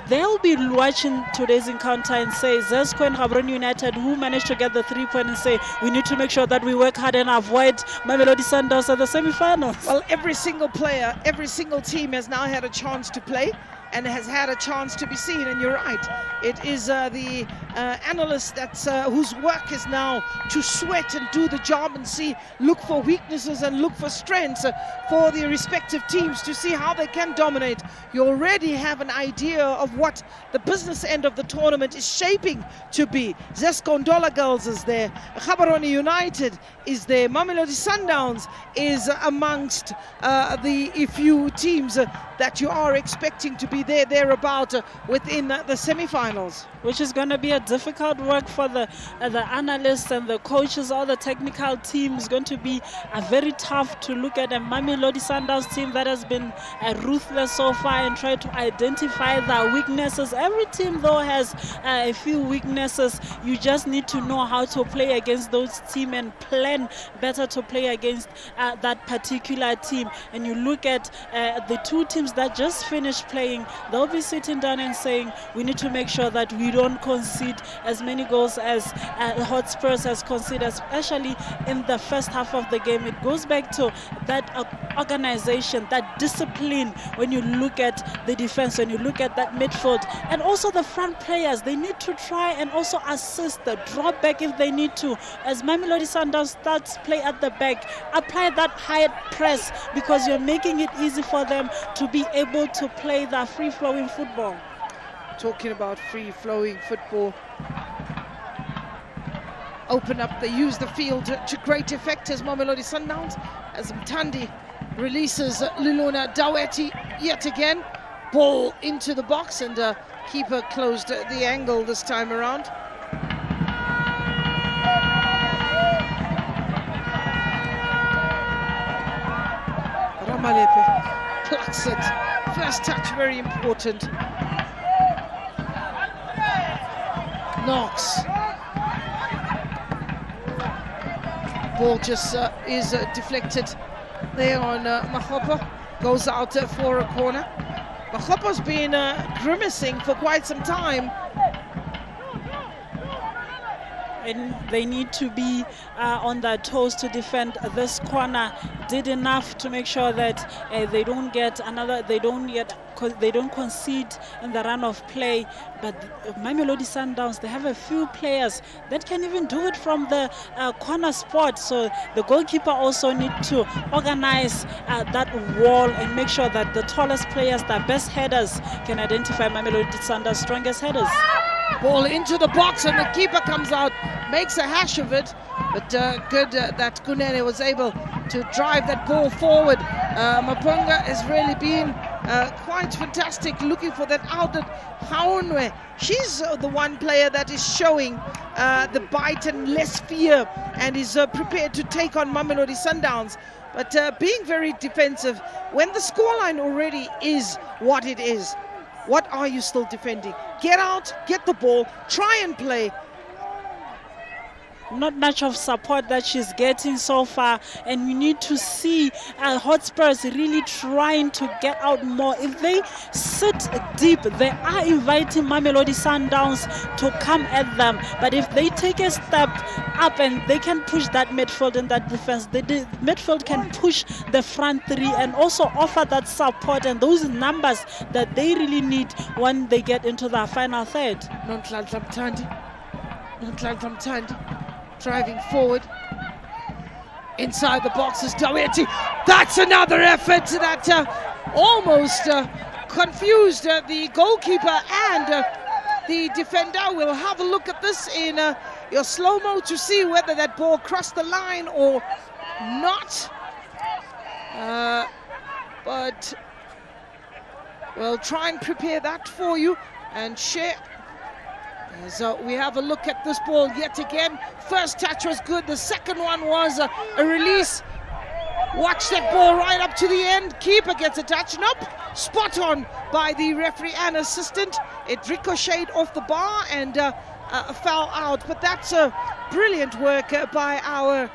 They'll be watching today's encounter and say, Zesco and Gaborone United, who managed to get the 3 points, and say, we need to make sure that we work hard and avoid Mamelodi Sundowns at the semi-finals. Well, every single player, every single team has now had a chance to play and has had a chance to be seen. And you're right, it is the analyst whose work is now to sweat and do the job and look for weaknesses and look for strengths for the respective teams to see how they can dominate. You already have an idea of what the business end of the tournament is shaping to be. Zesco Ndola Girls is there, Gaborone United is there, Mamelodi Sundowns is amongst the few teams that you are expecting to be thereabout within the semi-finals. Which is going to be a difficult work for the analysts and the coaches. All the technical team is going to be very tough to look at. A Mamelodi Sundowns team that has been ruthless so far and try to identify their weaknesses. Every team though has a few weaknesses. You just need to know how to play against those teams and plan better to play against that particular team. And you look at the two teams that just finished playing, they'll be sitting down and saying, we need to make sure that we don't concede as many goals as Hotspurs has conceded, especially in the first half of the game. It goes back to that organization, that discipline. When you look at the defense, when you look at that midfield, and also the front players, they need to try and also assist the drop back if they need to. As Mamelodi Sundowns starts play at the back, apply that high press, because you're making it easy for them to be able to play the free-flowing football. Talking about free-flowing football, they use the field to great effect as Mamelodi Sundowns, as Mtandi releases Liluna Daweti yet again. Ball into the box, and keeper closed the angle this time around. Ramalepe plucks it. First touch, very important. Knocks. Ball just is deflected there on Mahopa. Goes out for a corner. Mahopa's been grimacing for quite some time. And they need to be on their toes to defend this corner. Did enough to make sure that they don't get another, they don't concede in the run of play. But Mamelodi Sundowns, they have a few players that can even do it from the corner spot. So the goalkeeper also needs to organize that wall and make sure that the tallest players, the best headers, can identify Mamelodi Sundowns' strongest headers. Ball into the box, and the keeper comes out, makes a hash of it, but good that Kunene was able to drive that ball forward. Mapunga has really been quite fantastic, looking for that outlet. Haunwe, she's the one player that is showing the bite and less fear, and is prepared to take on Mamelodi Sundowns, but being very defensive. When the scoreline already is what it is, what are you still defending? Get out, get the ball, try and play. Not much of support that she's getting so far, and we need to see Hotspurs really trying to get out more. If they sit deep, they are inviting Mamelodi Sundowns to come at them, but if they take a step up and they can push that midfield and that defense, the midfield can push the front three and also offer that support and those numbers that they really need when they get into the final third. Driving forward inside the box is Daweti. That's another effort that almost confused the goalkeeper and the defender. We'll have a look at this in your slow-mo to see whether that ball crossed the line or not, but we'll try and prepare that for you and share. So we have a look at this ball yet again. First touch was good. The second one was a release. Watch that ball right up to the end. Keeper gets a touch. Nope. Spot on by the referee and assistant. It ricocheted off the bar and fell out. But that's brilliant work by our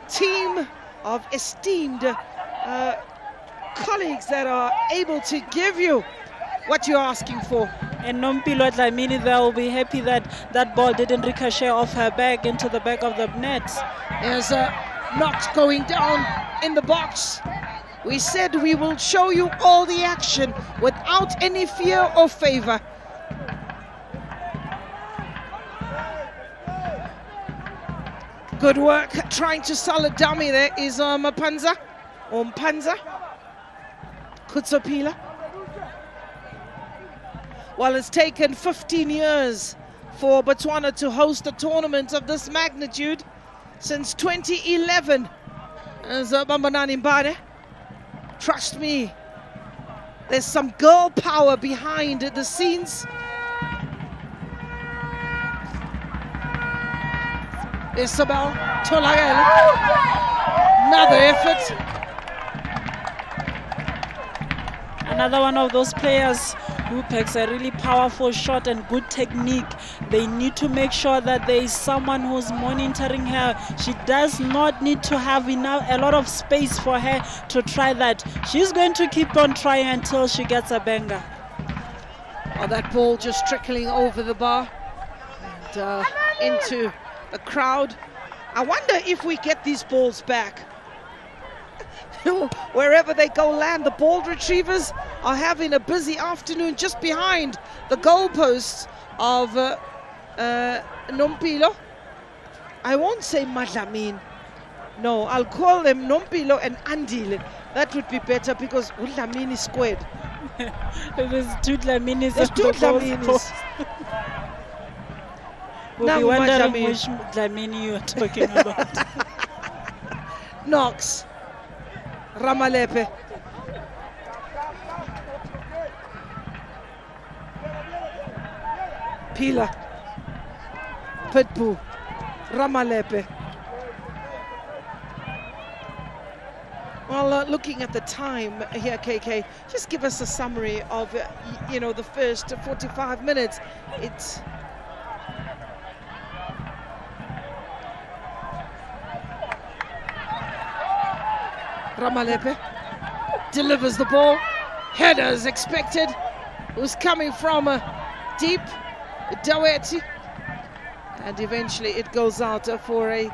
team of esteemed colleagues that are able to give you what you're asking for. And Nompilo Dlamini, they'll be happy that that ball didn't ricochet off her back into the back of the net. There's a knock going down in the box. We said we will show you all the action without any fear or favor. Good work trying to sell a dummy. There is Mpanza or Mpanza Kutsopila. Well, it's taken 15 years for Botswana to host a tournament of this magnitude since 2011. Trust me, there's some girl power behind the scenes. Isabel Tolagela, another effort. Another one of those players who packs a really powerful shot and good technique. They need to make sure that there is someone who's monitoring her. She does not need to have a lot of space for her to try that. She's going to keep on trying until she gets a banger. Oh, that ball just trickling over the bar and into the crowd. I wonder if we get these balls back. Wherever they go land, the ball retrievers are having a busy afternoon just behind the goalposts of Nompilo. I won't say Madlamin. No, I'll call them Nompilo and Andile. That would be better because Udlamin is squared. There's two Dlaminis. There's two Dlaminis. We'll be wondering which Dlamini you are talking about. Knox. Ramalepe. Pila. Pitbull. Ramalepe. Well, looking at the time here, KK, just give us a summary of, the first 45 minutes. It's Ramalepe delivers the ball. Header is expected. It was coming from deep. Daweti. And eventually it goes out for a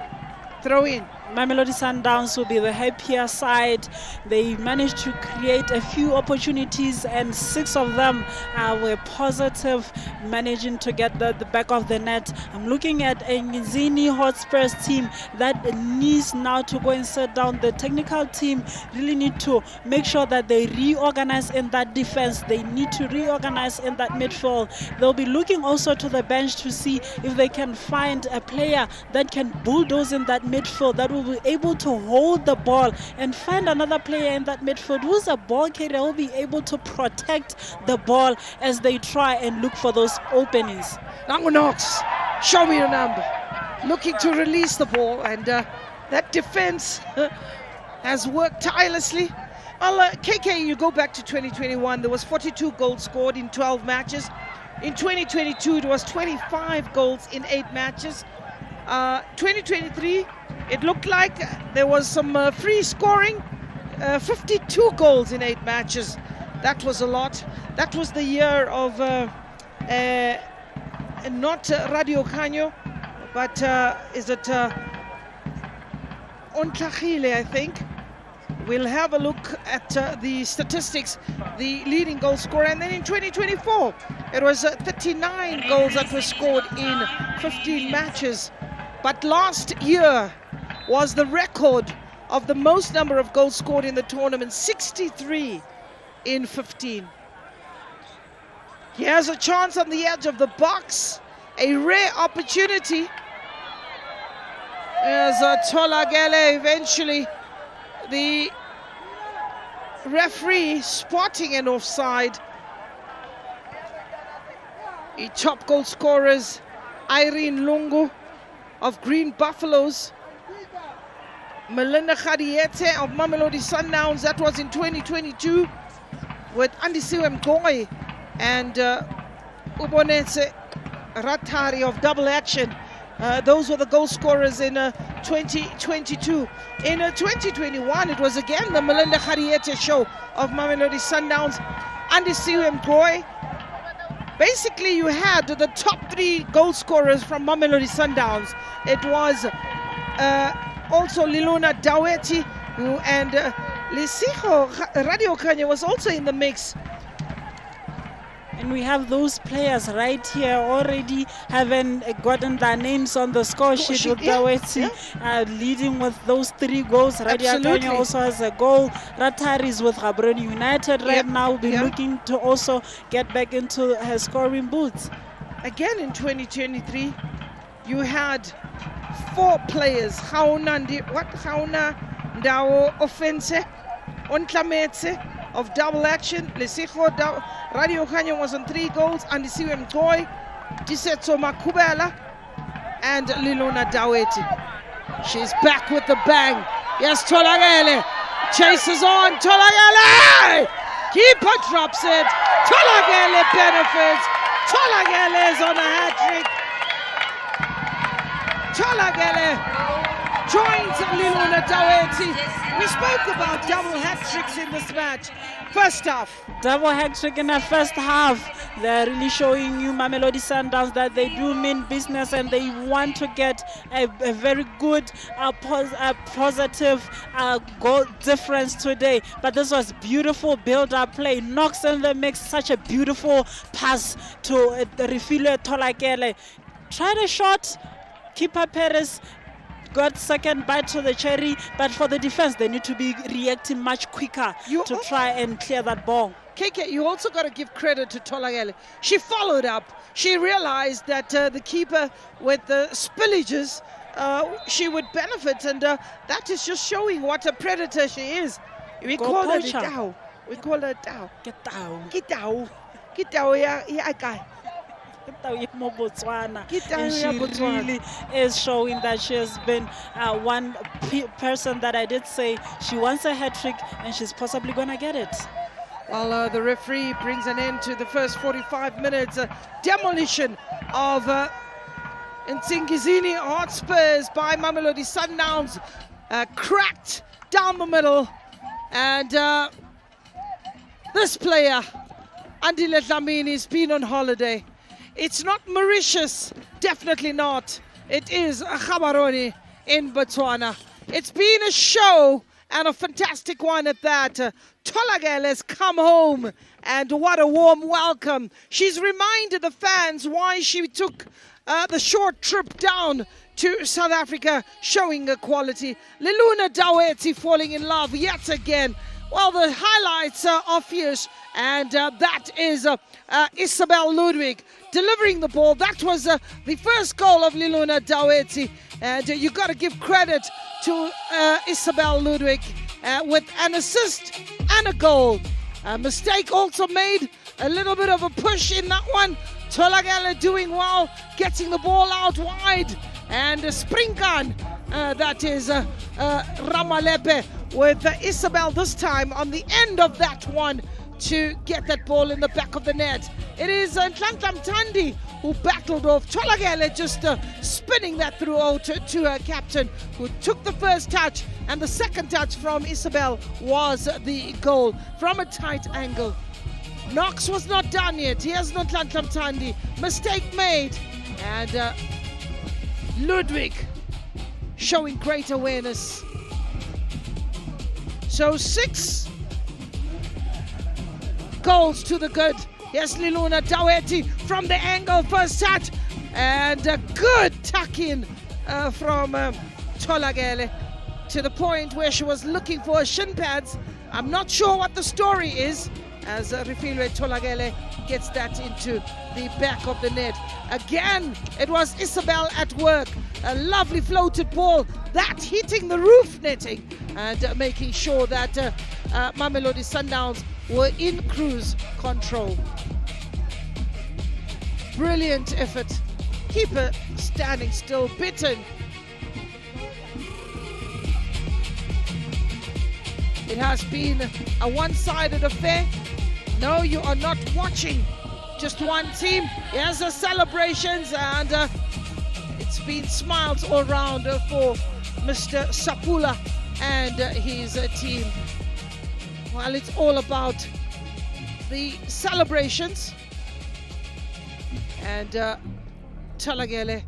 throw-in. Mamelodi Sundowns will be the happier side. They managed to create a few opportunities and 6 of them were positive, managing to get the back of the net. I'm looking at a Nsingizini Hotspurs team that needs now to go and sit down. The technical team really need to make sure that they reorganize in that defense. They need to reorganize in that midfield. They'll be looking also to the bench to see if they can find a player that can bulldoze in that midfield that will will be able to hold the ball and find another player in that midfield who's a ball carrier, will be able to protect the ball as they try and look for those openings. Nangu Knox, show me your number. Looking to release the ball, and that defense has worked tirelessly. Well, KK, you go back to 2021, there was 42 goals scored in 12 matches. In 2022, it was 25 goals in 8 matches. 2023, it looked like there was some free scoring, 52 goals in 8 matches. That was a lot. That was the year of not Radio Canyo, but is it Ontlachile, I think. We'll have a look at the statistics, the leading goal scorer. And then in 2024, it was 39 goals that were scored in 15 matches. But last year was the record of the most number of goals scored in the tournament, 63 in 15. He has a chance on the edge of the box, a rare opportunity. As Tolagele eventually, the referee spotting an offside. The top goal scorers, Irene Lungu of Green Buffaloes, Melinda Khadiete of Mamelodi Sundowns, that was in 2022, with Andisiwe Mgoy and Ubonetse Ratari of Double Action. Those were the goal scorers in 2022. In 2021, it was again the Melinda Khadiete show of Mamelodi Sundowns, Andisiwe Mgoy. Basically, you had the top 3 goal scorers from Mamelodi Sundowns. It was also Liluna Daweti and Lisiho Radio Kanya was also in the mix. And we have those players right here already having gotten their names on the score sheet, with Daweti leading with those 3 goals. Radio Kanya also has a goal. Ratari is with Gaborone United right now. Will be looking to also get back into her scoring boots. Again in 2023, you had 4 players. Hauna Ndao Offense, Ontlametse of Double Action, Lesiho Radio Kanya was on 3 goals, Andisiwe Mgoy, Disetso Makubela, and Lilona Daweti. She's back with the bang. Yes, Tolagele chases on. Tolagele! Keeper drops it. Tolagele benefits. Tolagele is on a hat-trick. Tolagele joins Lilona Daweti. We spoke about double hat-tricks in this match. First half. Double hat-trick in the first half. They're really showing you, Mamelodi Sundowns, that they do mean business and they want to get a very good, positive goal difference today. But this was beautiful build-up play. Knocks in the mix, such a beautiful pass to Refilwe Tolagele. Tried a shot, keeper Perez got second bite to the cherry, but for the defense they need to be reacting much quicker to try and clear that ball. KK, you also got to give credit to Tolagele. She followed up. She realized that the keeper with the spillages, she would benefit, and that is just showing what a predator she is. We call her Dao. We call her Dao. Get down. Get down. Get down. Yeah, guy. And she really is showing that she has been one person that I did say she wants a hat-trick and she's possibly going to get it. Well, the referee brings an end to the first 45 minutes. Demolition of Nsingizini Hotspurs by Mamelodi Sundowns. Cracked down the middle. And this player, Andile Dlamini, has been on holiday. It's not Mauritius, definitely not. It is Gaborone in Botswana. It's been a show, and a fantastic one at that. Tolagele has come home, and what a warm welcome. She's reminded the fans why she took the short trip down to South Africa, showing her quality. Liluna Daweti falling in love yet again Well, the highlights are fierce, and that is Isabel Ludwig delivering the ball. That was the first goal of Liluna Daweti, and you got to give credit to Isabel Ludwig with an assist and a goal. A mistake also made, a little bit of a push in that one. Tolagale doing well, getting the ball out wide, and a spring gun. That is Ramalepe with Isabel this time on the end of that one to get that ball in the back of the net. It is Nhlanhla Mthandi who battled off Tolagale, just spinning that through to her captain, who took the first touch, and the second touch from Isabel was the goal from a tight angle. Knox was not done yet. Here's Nhlanhla Mthandi. Mistake made, and Ludwig showing great awareness. So 6 goals to the good. Yes, Liluna Daweti from the angle, first touch, and a good tuck in from Tolagale to the point where she was looking for her shin pads. I'm not sure what the story is, as Refilwe Tolagale gets that into the back of the net. Again, it was Isabel at work. A lovely floated ball, that hitting the roof netting and making sure that Mamelodi Sundowns were in cruise control. Brilliant effort. Keeper standing still, bitten. It has been a one-sided affair. No, you are not watching just one team. Here's the celebrations, and it's been smiles all around for Mr. Sapula and his team. Well, it's all about the celebrations, and Tolagale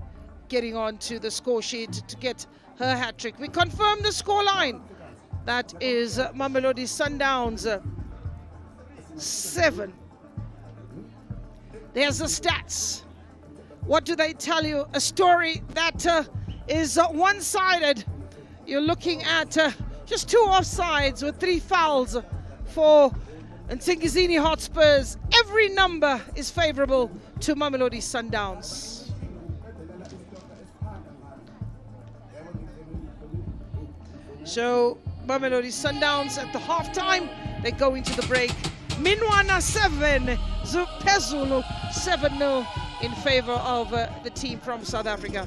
getting on to the score sheet to get her hat-trick. We confirm the scoreline. That is Mamelodi Sundowns 7. There's the stats. What do they tell you? A story that is one-sided. You're looking at just 2 offsides with 3 fouls for Nsingizini Hotspurs. Every number is favorable to Mamelodi Sundowns. So Mamelodi Sundowns at the halftime, they go into the break. Minwana 7, Zulu 7-0 in favor of the team from South Africa.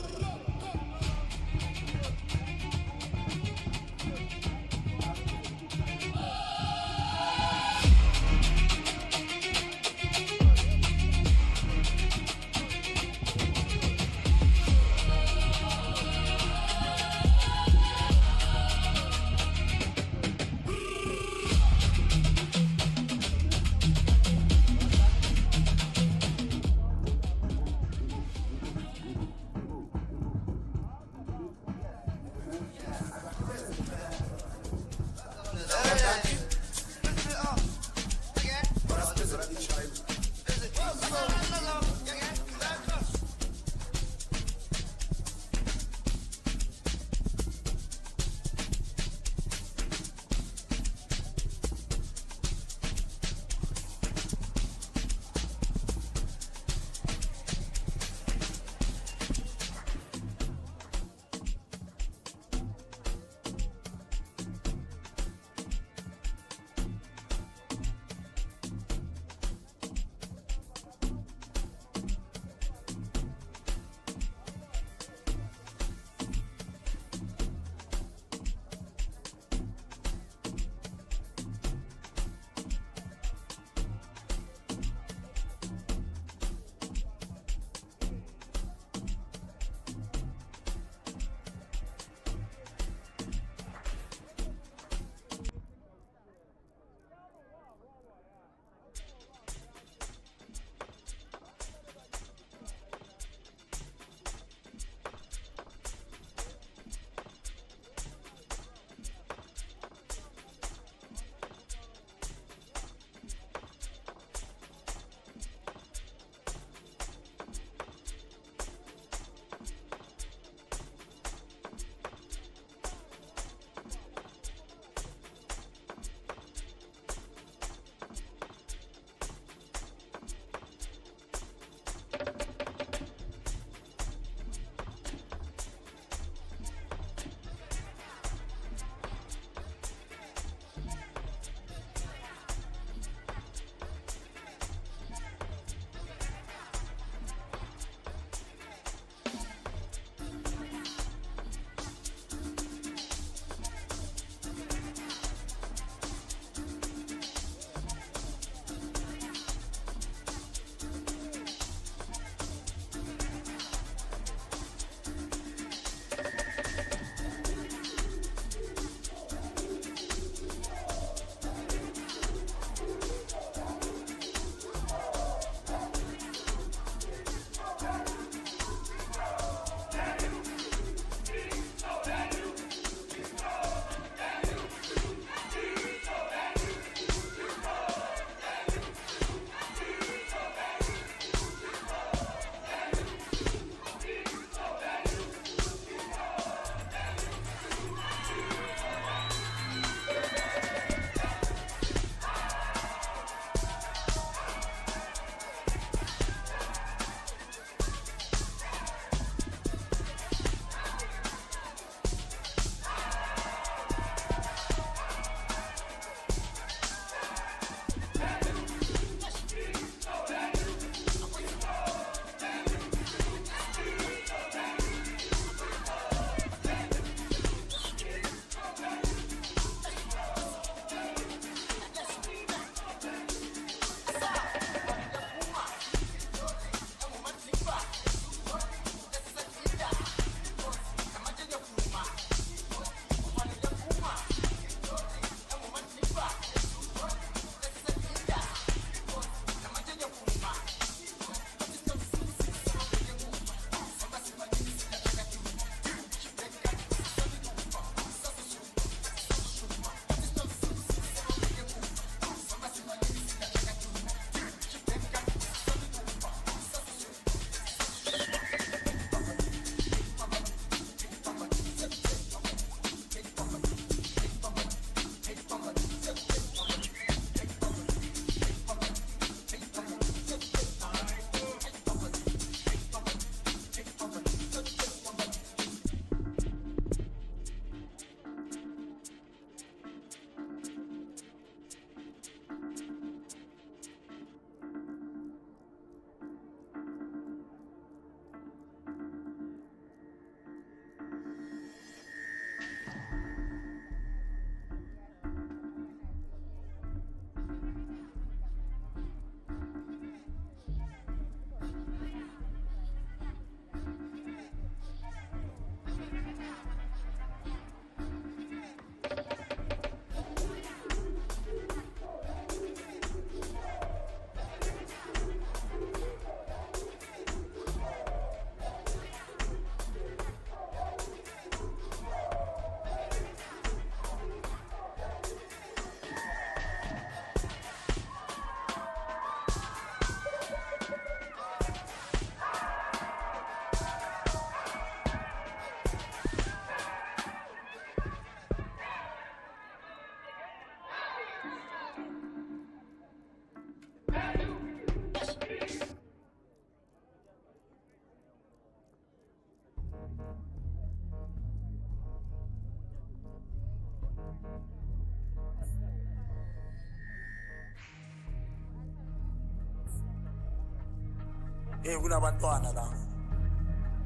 kunabantwana la.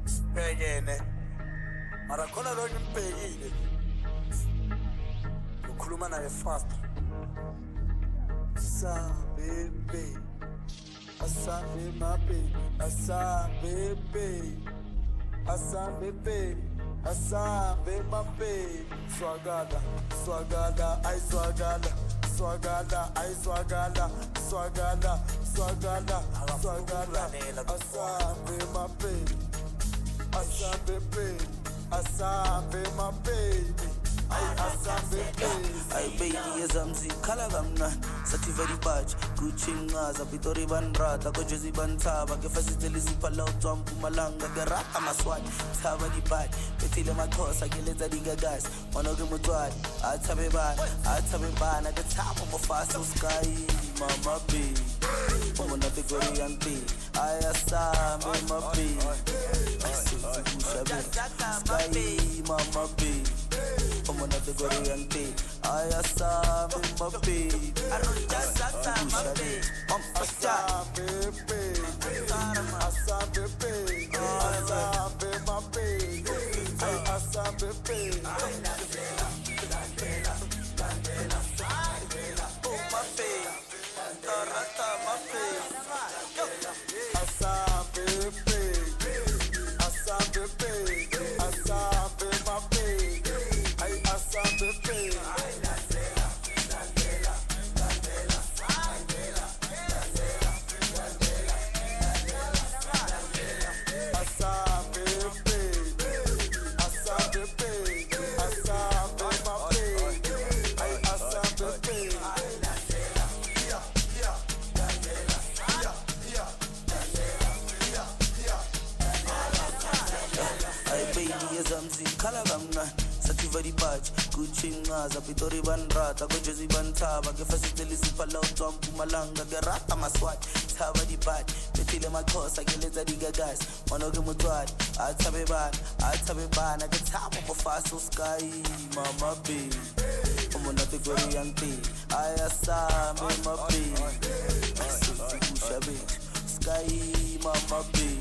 Sibhekene. Mara khona lo ngimbhekile. Ukhuluma naye fast. Sabebe. Asabe my baby. Asabe. Asabe. Asabe my baby. Swagada, swagada, I swagada. Swagada, I swagada, swagada, swagada, swagada. Asabe my baby, asabe baby, asabe my baby. Ay baby yazamzi khala kamnandi sathi very batch Gucci ngaza Pitori banrata ko Jozi bantaba ke fasiteli siphala utswampu malanga ke rata maswati thaba di bad bethile makhosa ke letsa di gagas ona ke motwadi athabe bana ke thabo mo fast sky mama baby umona te Korean tea ay asambe my baby sky mama baby I'm on the Korean tea. I saw my baby. I don't just my baby. I'm a star, baby. I saw baby. I saw my baby. I saw baby. Oh my baby. Tarata my baby. I saw baby. I saw baby. I saw my baby. Very bad, Gucci ngaza Pitori banrata ko Jozi bantaba ke fasiteli siphala utswampu malanga ke rata maswati thaba di bad bethile makhosa ke letsa di gagas ona ke motwadi athabe bana ke thabo mo fast sky mama baby umona te Korean tea ayasambe my baby sky mama baby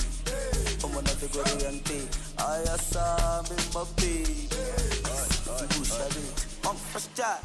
umona te Korean tea ayasambe my baby I'm first shot.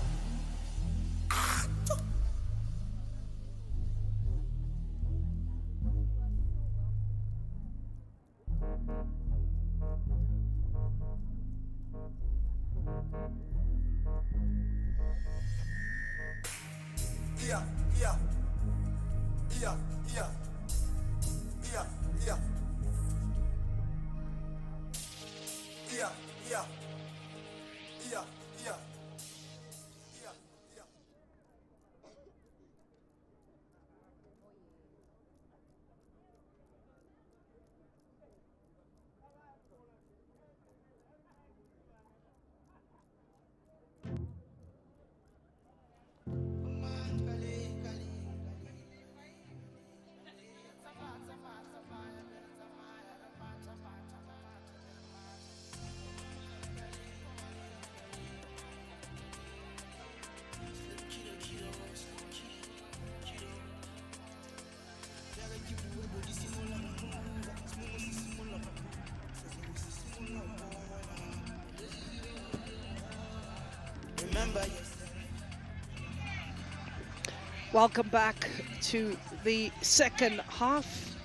Welcome back to the second half.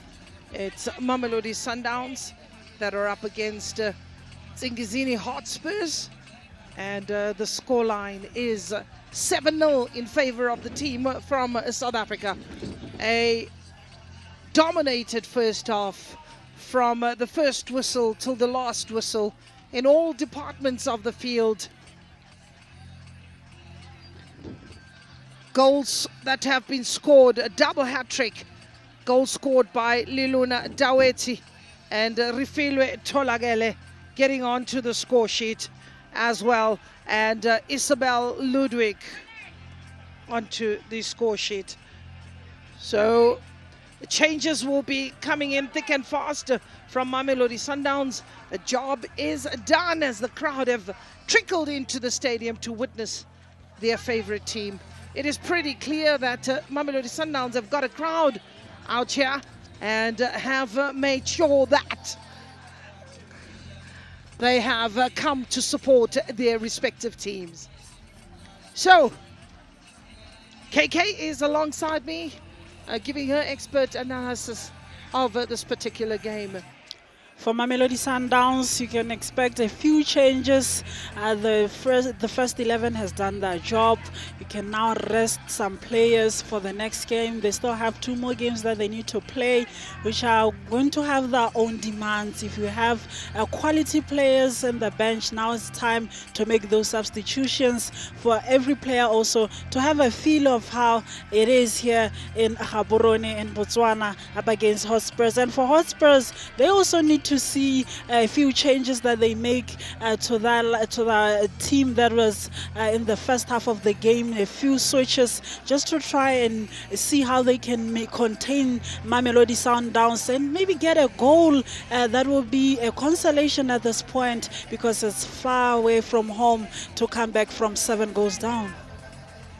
It's Mamelodi Sundowns that are up against Nsingizini Hotspurs, and the scoreline is 7-0 in favor of the team from South Africa. A dominated first half from the first whistle till the last whistle in all departments of the field. Goals that have been scored, a double hat-trick. Goal scored by Liluna Daweti and Rifilwe Tolagele getting onto the score sheet as well, and Isabel Ludwig onto the score sheet. So the changes will be coming in thick and fast from Mamelodi Sundowns. The job is done as the crowd have trickled into the stadium to witness their favorite team. It is pretty clear that Mamelodi Sundowns have got a crowd out here and have made sure that they have come to support their respective teams. So, KK is alongside me, giving her expert analysis of this particular game. For Mamelodi Sundowns, you can expect a few changes. The first 11 has done their job. You can now rest some players for the next game. They still have 2 more games that they need to play, which are going to have their own demands. If you have quality players in the bench, now it's time to make those substitutions for every player also to have a feel of how it is here in Gaborone in Botswana up against Hotspurs. And for Hotspurs, they also need to see a few changes that they make to the team that was in the first half of the game. A few switches just to try and see how they can contain Mamelodi Sundowns and maybe get a goal that will be a consolation at this point, because it's far away from home to come back from 7 goals down.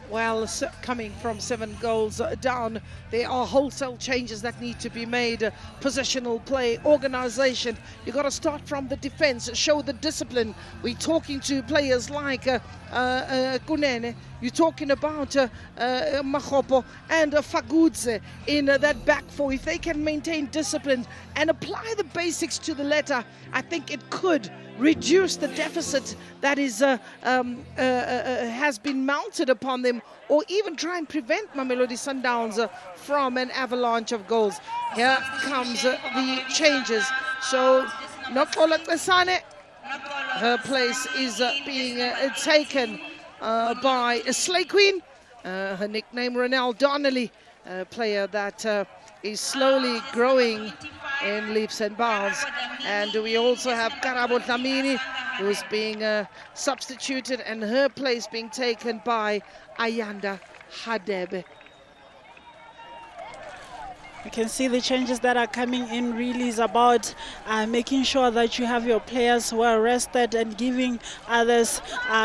Well, coming from 7 goals down, there are wholesale changes that need to be made. Positional play, organization. You got to start from the defense, show the discipline. We're talking to players like Kunene. You're talking about Mahopo and Fagudze in that back four. If they can maintain discipline and apply the basics to the letter, I think it could reduce the deficit that is has been mounted upon them, or even try and prevent Mamelodi Sundowns from an avalanche of goals. Here comes the changes. So Nokola Kesane, her place is being taken by Slay Queen, her nickname Ronald Donnelly, a player that is slowly growing in leaps and bounds. And we also have Karabo Dlamini, who's being substituted, and her place being taken by Ayanda Hadebe. You can see the changes that are coming in really is about making sure that you have your players well rested and giving others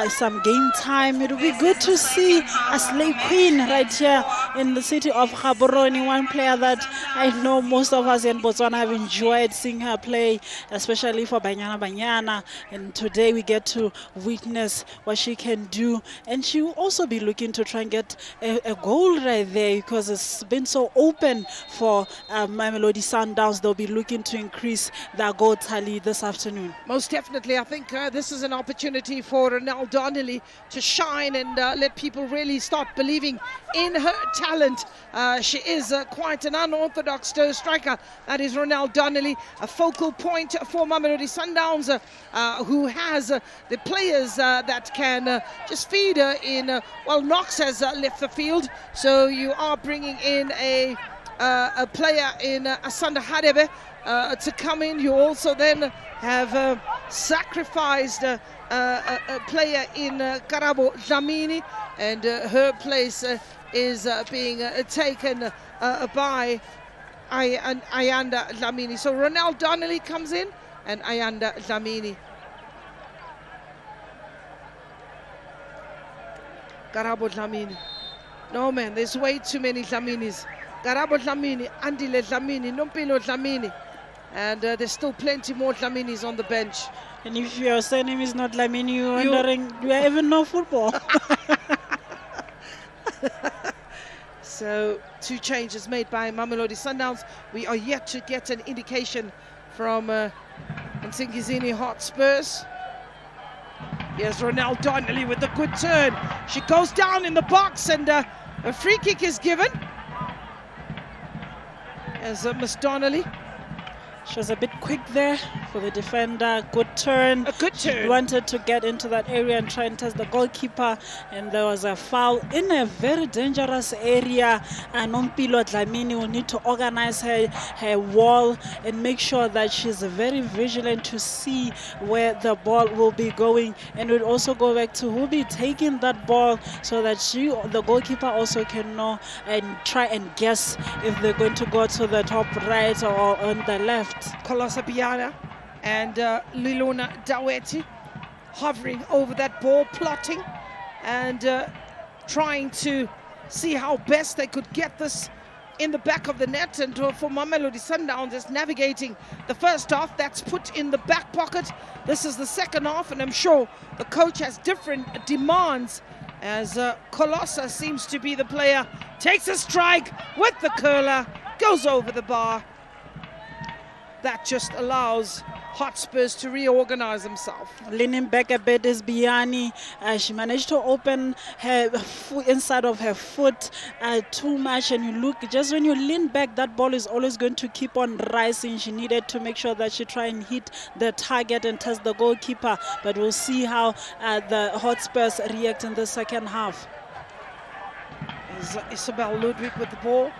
some game time. It will be good to see a Slay Queen right here in the city of Gaborone, one player that I know most of us in Botswana have enjoyed seeing her play, especially for Banyana Banyana. And today we get to witness what she can do. And she will also be looking to try and get a goal right there, because it's been so open for Mamelodi Sundowns. They'll be looking to increase their goal tally this afternoon. Most definitely. I think this is an opportunity for Ronald Donnelly to shine and let people really start believing in her talent. She is quite an unorthodox striker. That is Ronald Donnelly, a focal point for Mamelodi Sundowns, who has the players that can just feed her in. Well, Knox has left the field, so you are bringing in a player in Asanda Hadebe to come in. You also then have sacrificed a player in Karabo Dlamini, and her place is being taken by Ayanda Dlamini. So Ronald Donnelly comes in and Ayanda Dlamini. Karabo Dlamini. No, man, there's way too many Dlaminis. Garabo Dlamini, Andile Dlamini, Nompilo Dlamini, and there's still plenty more Dlaminis on the bench. And if your surname is not Dlamini, you're wondering, do I even know football? So 2 changes made by Mamelodi Sundowns. We are yet to get an indication from Nsingizini Hotspurs. Here's Ronald Donnelly with a good turn. She goes down in the box, and a free kick is given. As Miss Donnelly. She was a bit quick there for the defender. Good turn. A good turn. She wanted to get into that area and try and test the goalkeeper, and there was a foul in a very dangerous area. And Nompilo Dlamini will need to organize her wall and make sure that she's very vigilant to see where the ball will be going, and will also go back to who will be taking that ball, so that the goalkeeper also can know and try and guess if they're going to go to the top right or on the left. Kolosa Biana and Lilona Daweti hovering over that ball, plotting and trying to see how best they could get this in the back of the net, and for Mamelodi Sundowns is navigating the first half. That's put in the back pocket. This is the second half, and I'm sure the coach has different demands as Colossa seems to be the player. Takes a strike with the curler, goes over the bar. That just allows Hotspurs to reorganize himself. Leaning back a bit is Biani. She managed to open her inside of her foot too much, and you look, just when you lean back, that ball is always going to keep on rising. She needed to make sure that she try and hit the target and test the goalkeeper, but we'll see how the Hotspurs react in the second half. Isabel Ludwig with the ball,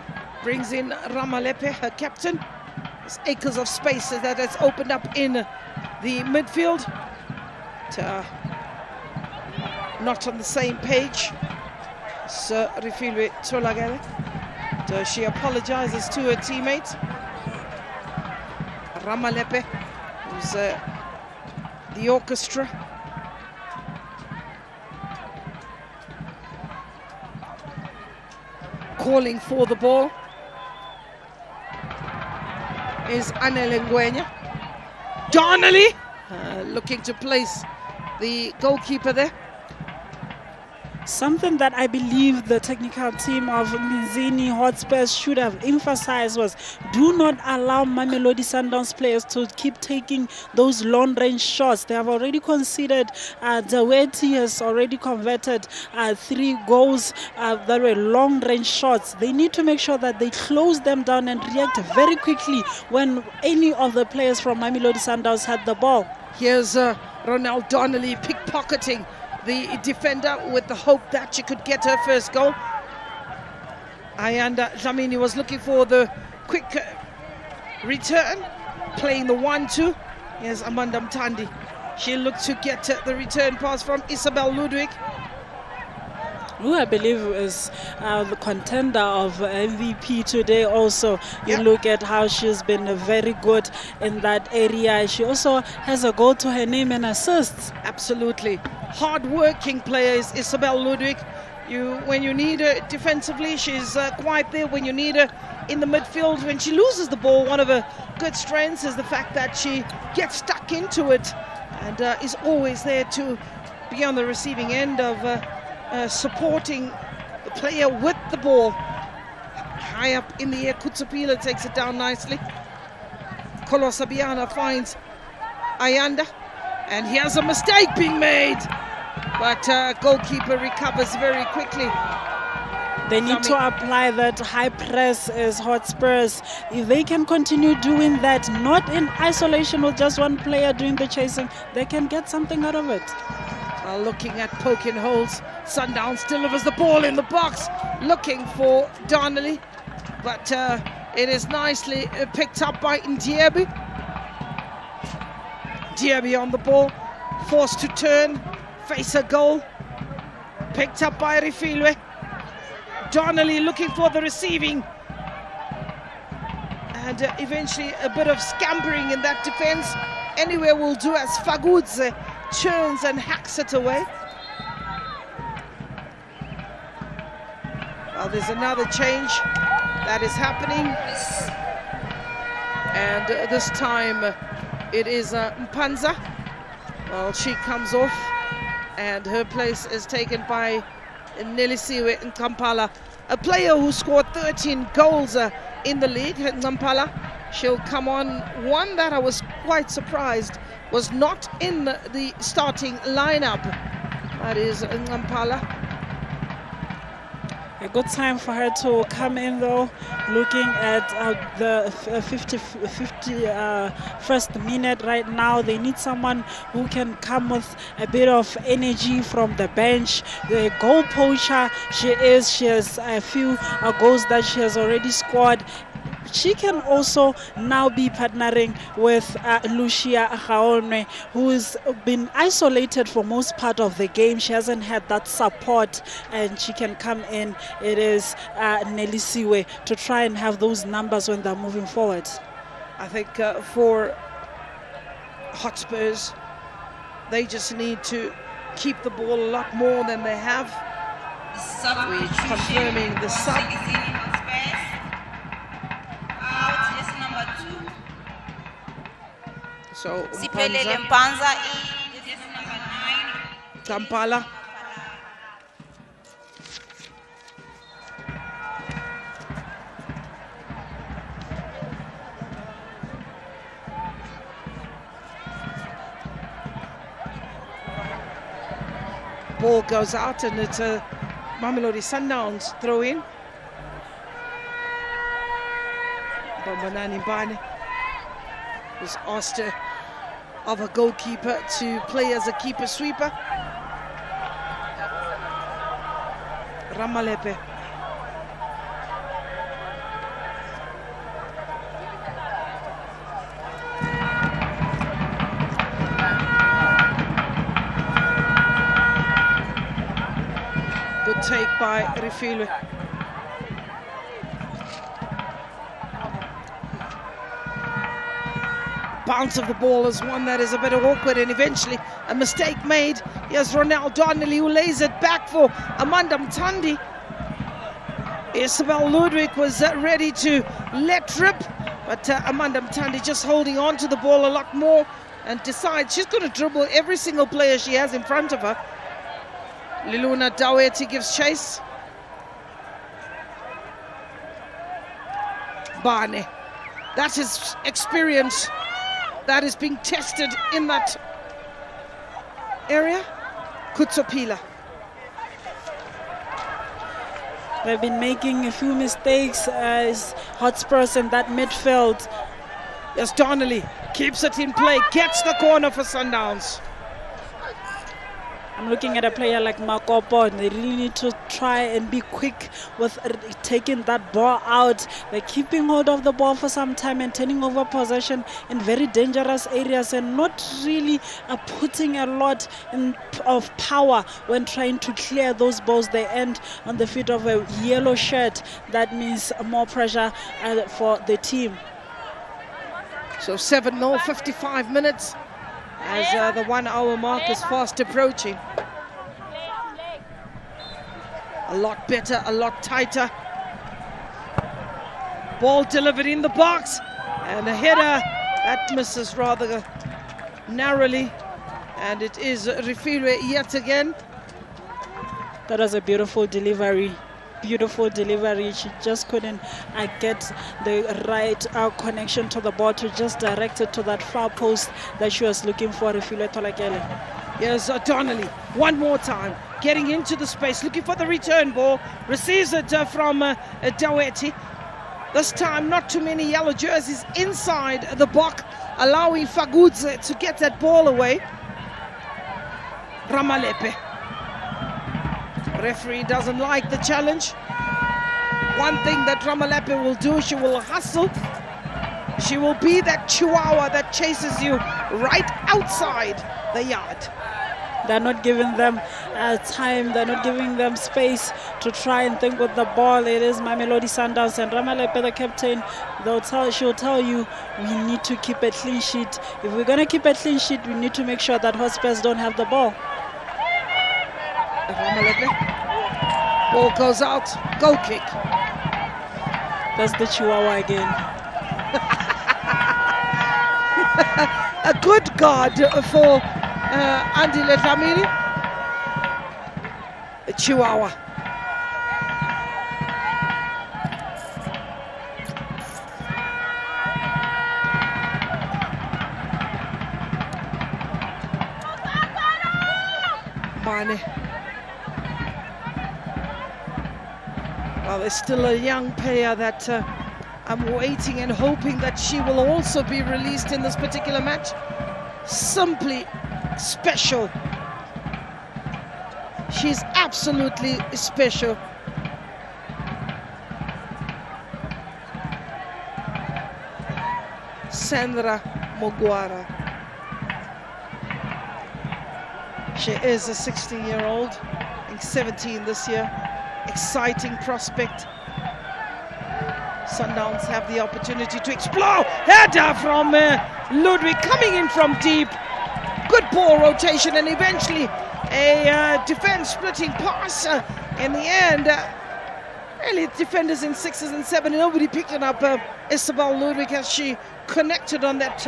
brings in Ramalepe, her captain. There's acres of space that has opened up in the midfield. Not on the same page. So Rifilwe Tolagale. She apologizes to her teammate. Ramalepe, who's the orchestra. Calling for the ball is Anel Ngwenya. Donnelly looking to place the goalkeeper there. Something that I believe the technical team of Nsingizini Hotspurs should have emphasized was do not allow Mamelodi Sundowns players to keep taking those long-range shots. They have already conceded. Daweti has already converted 3 goals that were long-range shots. They need to make sure that they close them down and react very quickly when any of the players from Mamelodi Sundowns had the ball. Here's Ronald Donnelly pickpocketing the defender with the hope that she could get her first goal. Ayanda Dlamini was looking for the quick return, playing the 1-2. Here's Amanda Mtandi. She looked to get the return pass from Isabel Ludwig, who I believe is the contender of MVP today also. You look at how she's been very good in that area. She also has a goal to her name and assists. Absolutely. Hard-working player is Isabel Ludwig. When you need her defensively, she's quite there. When you need her in the midfield, when she loses the ball, one of her good strengths is the fact that she gets stuck into it and is always there to be on the receiving end of supporting the player with the ball. High up in the air, Kutsapila takes it down nicely. Colossa Biana finds Ayanda, and here's a mistake being made, but goalkeeper recovers very quickly. They need to apply that high press as Hotspurs. If they can continue doing that, not in isolation with just one player doing the chasing, they can get something out of it. Looking at poking holes, Sundowns delivers the ball in the box, looking for Donnelly, but it is nicely picked up by Ndiebi. Ndiebi on the ball, forced to turn, face a goal, picked up by Rifilwe. Donnelly looking for the receiving, and eventually a bit of scampering in that defense. Anywhere will do as Fagudze churns and hacks it away. Well, there's another change that is happening, and this time it is Mpanza. Well, she comes off, and her place is taken by Nelisiwe Nkampala, a player who scored 13 goals in the league. Nkampala, she'll come on. One that I was quite surprised was not in the starting lineup. That is Nkampala. A good time for her to come in, though. Looking at the 51st minute right now, they need someone who can come with a bit of energy from the bench. The goal poacher she has a few goals that she has already scored. She can also now be partnering with Lucia Gaborone, who's been isolated for most part of the game. She hasn't had that support, and she can come in. It is Nelisiwe to try and have those numbers when they're moving forward. I think for Hotspurs, they just need to keep the ball a lot more than they have. We're confirming the sub. So Siphelele Mpanza Kampala. Ball goes out and it's a Mamelodi Sundowns throw in. Bambanani Mbane was asked of a goalkeeper to play as a keeper sweeper. Ramalepe. Good take by Refilwe. Bounce of the ball is one that is a bit awkward, and eventually a mistake made. Here's Ronald Donnelly who lays it back for Amanda Mtandi. Isabel Ludwig was ready to let rip, but Amanda Mtandi just holding on to the ball a lot more and decides she's going to dribble every single player she has in front of her. Liluna Daweti gives chase. Bane. That is experience that is being tested in that area. Kutsopila. They've been making a few mistakes as Hotspurs in that midfield. Yes, Donnelly keeps it in play, gets the corner for Sundowns. I'm looking at a player like Makopo. They really need to try and be quick with taking that ball out. They're keeping hold of the ball for some time and turning over possession in very dangerous areas and not really putting a lot of power when trying to clear those balls. They end on the feet of a yellow shirt. That means more pressure for the team. So 7-0, 55 minutes. As the 1 hour mark is fast approaching. A lot better, a lot tighter. Ball delivered in the box. And a header that misses rather narrowly. And it is Refilwe yet again. That was a beautiful delivery. Beautiful delivery. She just couldn't get the right connection to the ball to just direct it to that far post that she was looking for. Refilwe Tolakele. Here's Donnelly one more time, getting into the space, looking for the return ball, receives it from Daweti. This time not too many yellow jerseys inside the box, allowing Fagudze to get that ball away. Ramalepe. Referee doesn't like the challenge. One thing that Ramalepe will do, she will hustle. She will be that chihuahua that chases you right outside the yard. They're not giving them time, they're not giving them space to try and think with the ball. It is Mamelodi Sundowns, and Ramalepe, the captain, she'll tell you, we need to keep a clean sheet. If we're going to keep a clean sheet, we need to make sure that Hotspurs don't have the ball. Ball goes out, goal kick. That's the Chihuahua again. A good guard for Andy Letlamini. The Chihuahua. Mane. Well, there's still a young player that I'm waiting and hoping that she will also be released in this particular match. Simply special. She's absolutely special. Sandra Mogwara. She is a 16-year-old, I think 17 this year. Exciting prospect. Sundowns have the opportunity to explore. Header from Ludwig coming in from deep. Good ball rotation and eventually a defense splitting pass. In the end, really defenders in 6s and 7s. Nobody picking up Isabel Ludwig as she connected on that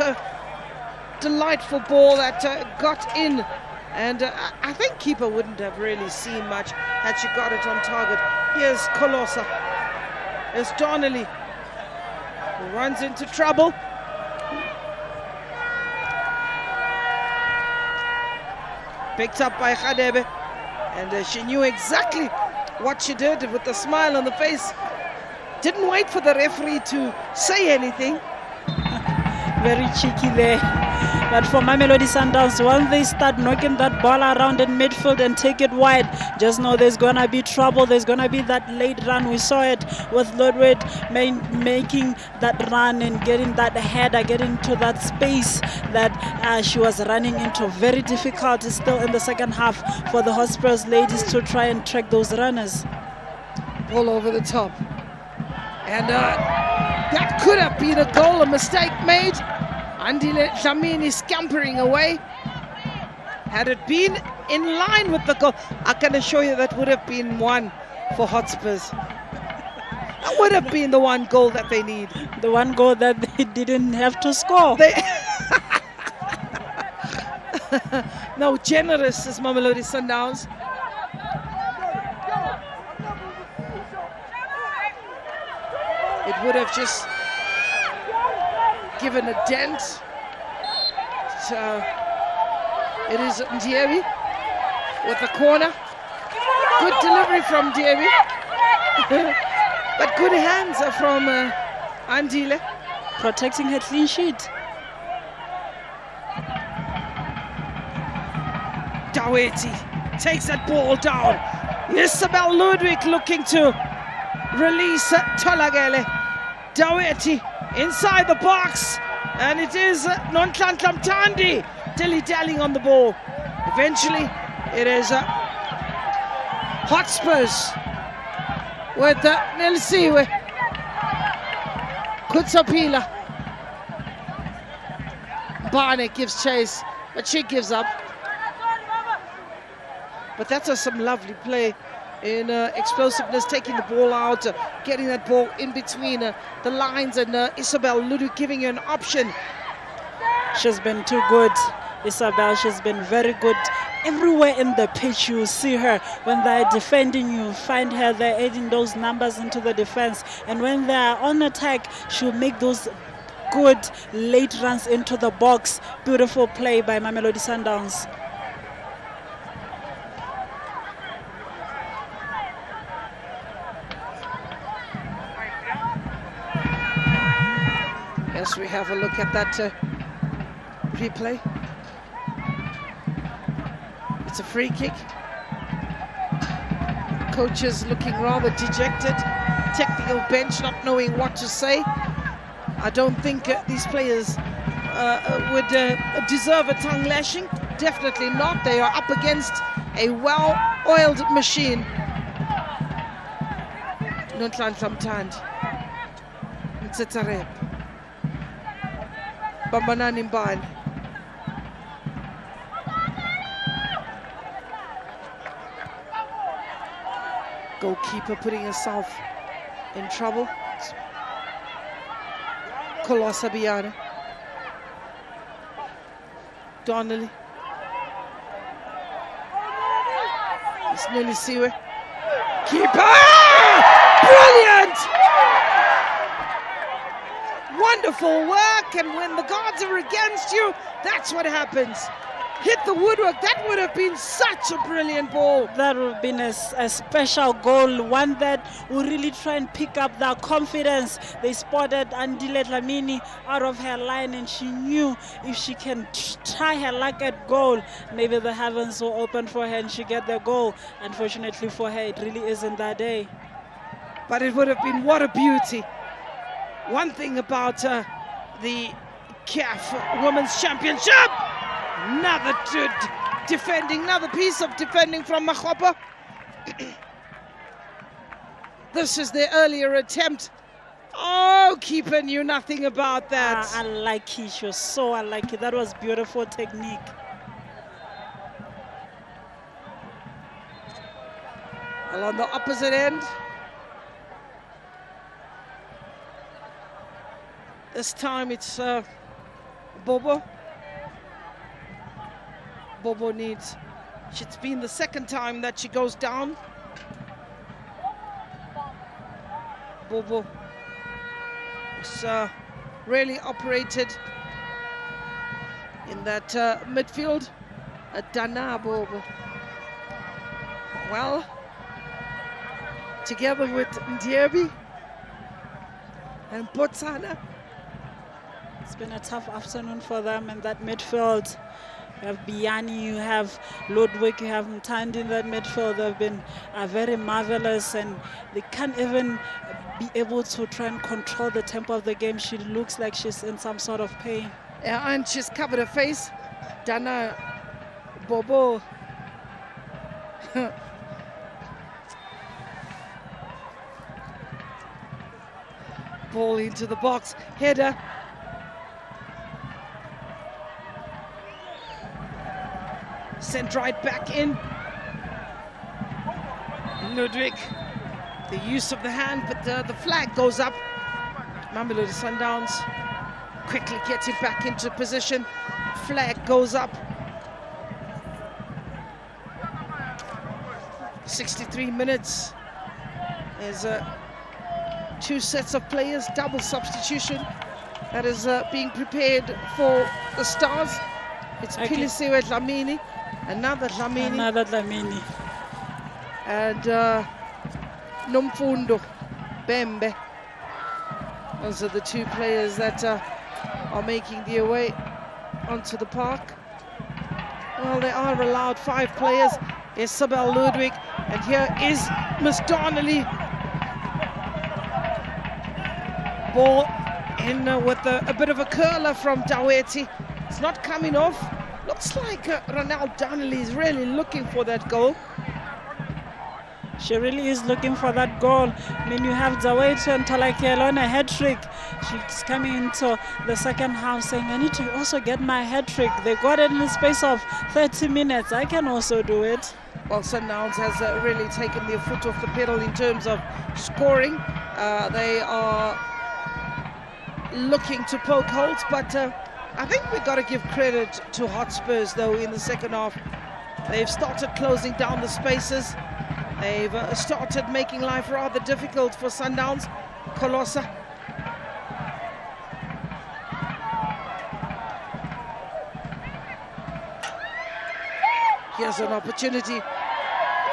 delightful ball that got in. And I think keeper wouldn't have really seen much had she got it on target. Here's Colosa. There's Donnelly, who runs into trouble. Picked up by Khadebe. And she knew exactly what she did with a smile on the face. Didn't wait for the referee to say anything. Very cheeky there. But for Mamelodi Sundowns, once they start knocking that ball around in midfield and take it wide, just know there's going to be trouble. There's going to be that late run. We saw it with Ludwig making that run and getting that header, getting into that space that she was running into. Very difficult still in the second half for the Hotspurs ladies to try and track those runners. Ball over the top. And that could have been a goal, a mistake made. Andile Dlamini scampering away. Had it been in line with the goal, I can assure you that would have been one for Hotspurs. That would have been the one goal that they need. The one goal that they didn't have to score. No, generous is Mamelodi Sundowns. It would have just given a dent. So it is Ndiebi with the corner. Good delivery from Ndiebi. But good hands are from Andile. Protecting her clean sheet. Daweti takes that ball down. Isabel Ludwig looking to release Tolagele. Daweti inside the box, and it is Nonhlanhla Mthandi dilly-dallying on the ball. Eventually, it is Hotspurs with Nelisiwe. Kutsapila. Barnett gives chase, but she gives up. But that's some lovely play in explosiveness, taking the ball out, getting that ball in between the lines, and Isabel Ludwig giving you an option. She's been too good, Isabel. She's been very good. Everywhere in the pitch you see her. When they're defending, you find her there adding those numbers into the defense. And when they're on attack, she'll make those good late runs into the box. Beautiful play by Mamelodi Sundowns. Yes, we have a look at that replay. It's a free kick. Coaches looking rather dejected. Technical bench not knowing what to say. I don't think these players would deserve a tongue lashing. Definitely not. They are up against a well-oiled machine. Nonhlanhla Mthandi. Mtsetareb. Bambanani Mbane. Goalkeeper putting herself in trouble. Colosa Biana. Donnelly. It's Nelisiwe. Keeper! Brilliant! Wonderful work, and when the guards are against you, that's what happens. Hit the woodwork. That would have been such a brilliant ball. That would have been a special goal, one that would really try and pick up their confidence. They spotted Andile Dlamini out of her line, and she knew if she can try her luck at goal, maybe the heavens will open for her and she get the goal. Unfortunately for her, it really isn't that day. But it would have been what a beauty. One thing about the CAF Women's Championship, another piece of defending from Makgopa. This is the earlier attempt. Oh, keeper knew nothing about that. Unlucky, she was so unlucky. That was beautiful technique. Well, on the opposite end, this time it's Bobo. Bobo needs. It's been the second time that she goes down. Bobo was really operated in that midfield. Dana Bobo. Well, together with Ndiebi and Botsana. It's been a tough afternoon for them in that midfield. You have Biani, you have Ludwig, you have Mtandi in that midfield. They've been very marvelous, and they can't even be able to try and control the tempo of the game. She looks like she's in some sort of pain. Yeah, and she's covered her face. Dana Bobo. Ball into the box, header. Sent right back in. Ludwig, the use of the hand, but the flag goes up. Mamelodi Sundowns quickly getting back into position. Flag goes up. 63 minutes. There's two sets of players, double substitution that is being prepared for the Stars. It's okay. Pilisiwe Dlamini, another Dlamini, and Nomfundo Bembe. Those are the two players that are making their way onto the park. Well, they are allowed 5 players. Isabel Ludwig, and here is Miss Donnelly. Ball in with a bit of a curler from Daweti. It's not coming off. Looks like Ronald Donnelly is really looking for that goal. She really is looking for that goal. I mean, you have Daweti and Talakelo on a hat-trick. She's coming into the second half saying, I need to also get my hat-trick. They got it in the space of 30 minutes. I can also do it. Well, Sundowns has really taken their foot off the pedal in terms of scoring. They are looking to poke holes, but I think we've got to give credit to Hotspurs, though, in the second half. They've started closing down the spaces. They've started making life rather difficult for Sundowns. Colossa. Here's an opportunity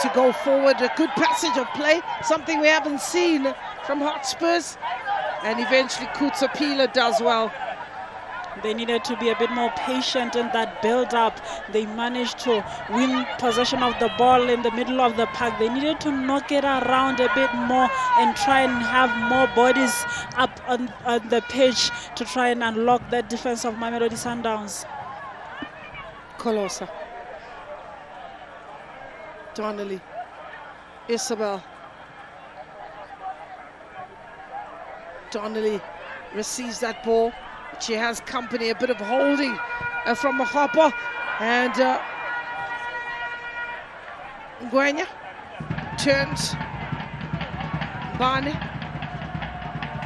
to go forward. A good passage of play, something we haven't seen from Hotspurs. And eventually Kutsapila does well. They needed to be a bit more patient in that build-up. They managed to win possession of the ball in the middle of the park. They needed to knock it around a bit more and try and have more bodies up on the pitch to try and unlock that defense of Mamelodi Sundowns. Colossa. Donnelly. Isabel. Donnelly receives that ball. She has company, a bit of holding from a hopper, and Ngwenya turns. Bane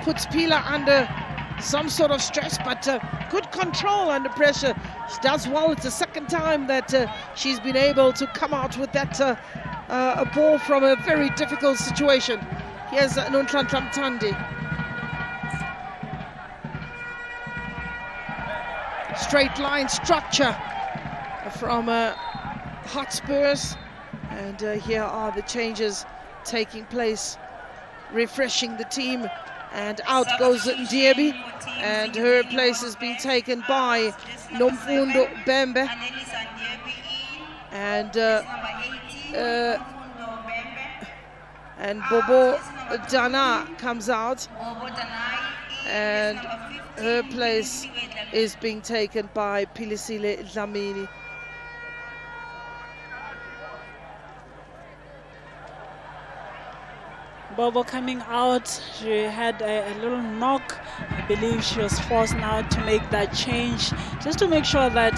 puts Pila under some sort of stress, but good control under pressure. She does well. It's the second time that she's been able to come out with that a ball from a very difficult situation. Here's Nonhlanhla Mtandi. Straight line structure from Hotspurs, and here are the changes taking place, refreshing the team, and out goes Ndiebi, and her place has been taken by Nomfundo Bembe, and Bobo Dana comes out, and her place is being taken by Pilisile Dlamini. Bobo coming out, she had a little knock. I believe she was forced now to make that change, just to make sure that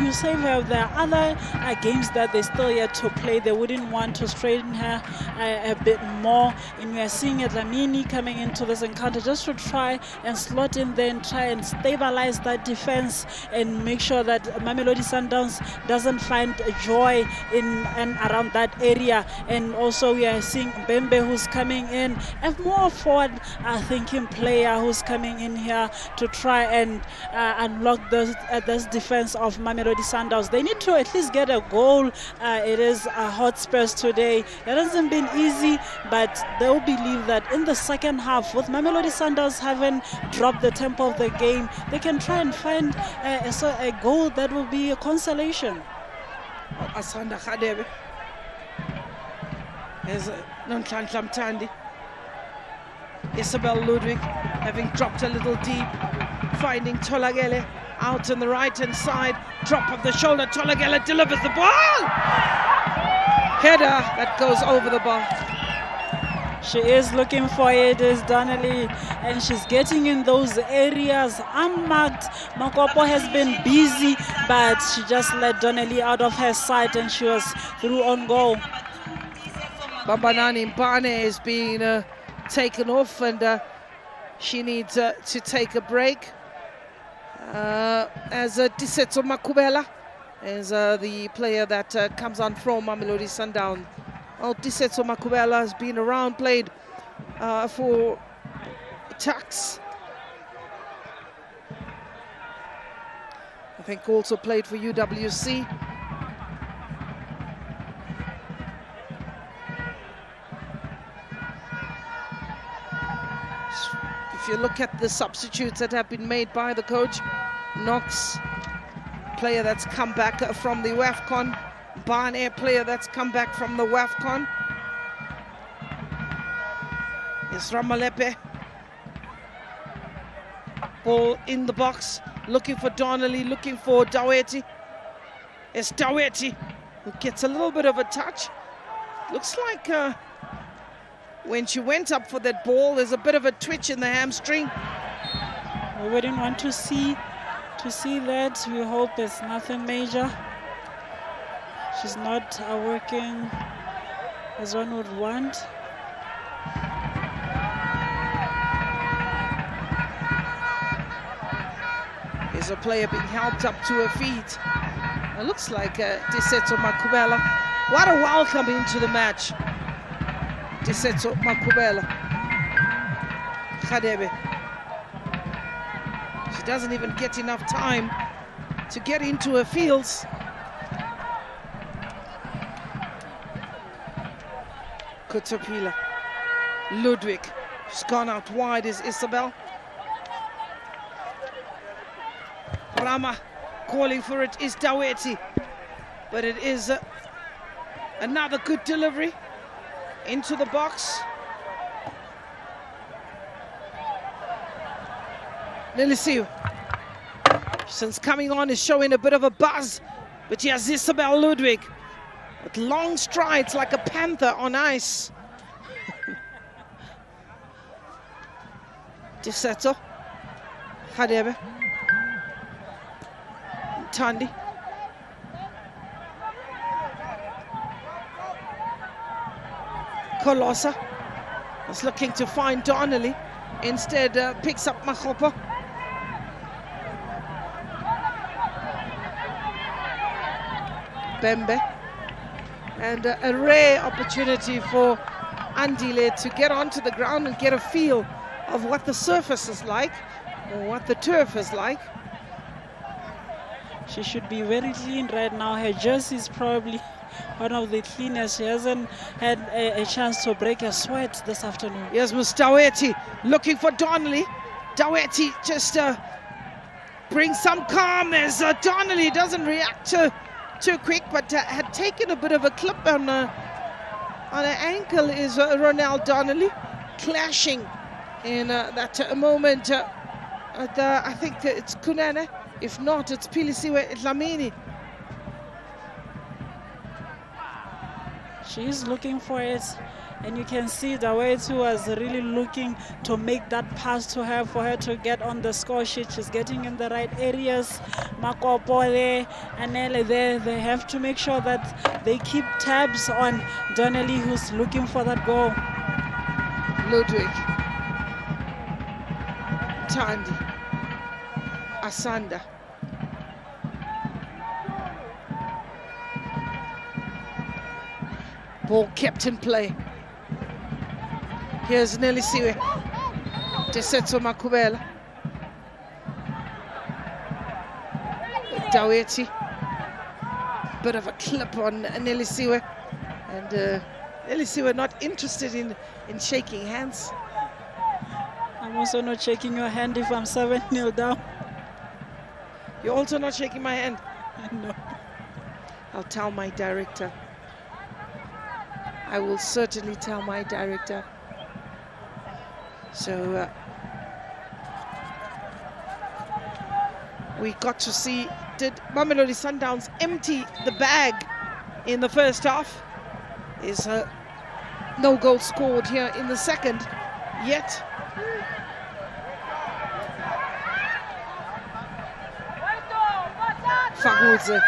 you save her. There are other games that they still yet to play. They wouldn't want to straighten her a bit more. And we are seeing Dlamini coming into this encounter just to try and slot in there and try and stabilize that defense and make sure that Mamelodi Sundowns doesn't find joy in and around that area. And also we are seeing Bembe, who's coming in, a more forward thinking player who's coming in here to try and unlock this defense of Mamelodi Sundowns. They need to at least get a goal. It is Hotspurs today. It hasn't been easy, but they'll believe that in the second half, with Mamelodi Sundowns having dropped the tempo of the game, they can try and find a goal that will be a consolation. Asanda Khadebe. There's Nonhlanhla Mthandi. Isabel Ludwig having dropped a little deep, finding Tolagele out on the right-hand side. Drop of the shoulder, Tolagele delivers the ball! Header that goes over the bar. She is looking for it, is Donnelly, and she's getting in those areas unmarked. Makopo has been busy, but she just let Donnelly out of her sight and she was through on goal. Babanani Mbane is being taken off, and she needs to take a break. As Disetso Makubela is the player that comes on from Mamelodi Sundowns. Well, Disetso Makubela has been around, played for Tax. I think also played for UWC. If you look at the substitutes that have been made by the coach, Knox, player that's come back from the WAFCON, Barne, player that's come back from the WAFCON. It's Ramalepe. Ball in the box, looking for Donnelly, looking for Daweti. It's Daweti who gets a little bit of a touch. Looks like when she went up for that ball, there's a bit of a twitch in the hamstring. We wouldn't want to see that. We hope it's nothing major. She's not working as one would want. Here's a player being helped up to her feet. It looks like Disetso Makubela. What a welcome into the match. Disetso Makubela. Khadebe. She doesn't even get enough time to get into her fields. Kutapila. Ludwig. She's gone out wide is Isabel. Rama calling for it is Daweti. But it is another good delivery into the box. Nilisiu, since coming on, is showing a bit of a buzz, but he has Isabel Ludwig with long strides like a panther on ice. Disetso, Khadebe, Tandi. Kolosa is looking to find Donnelly. Instead, picks up Makopo. Bembe. And a rare opportunity for Andile to get onto the ground and get a feel of what the surface is like, or what the turf is like. She should be very clean right now. Her jersey is probably one of the cleanest. She hasn't had a chance to break a sweat this afternoon. Yes, was Daweti looking for Donnelly. Daweti just brings some calmness. Donnelly doesn't react too quick, but had taken a bit of a clip on her ankle is Ronald Donnelly, clashing in that moment. I think it's Kunene. If not, it's Pilisiwe Dlamini. She's looking for it. And you can see the way she was really looking to make that pass to her for her to get on the score sheet. She's getting in the right areas. Makopo there, Anele there. They have to make sure that they keep tabs on Donnelly, who's looking for that goal. Ludwig. Tandy. Asanda. Ball kept in play. Here's Nelisiwe. Desetso Makubela. Daweti. Bit of a clip on Nelisiwe. And Nelisiwe not interested in shaking hands. I'm also not shaking your hand if I'm 7-0 down. You're also not shaking my hand? No. I'll tell my director. I will certainly tell my director. So we got to see, did Mamelodi Sundowns empty the bag in the first half? Is no goal scored here in the second yet. Faguze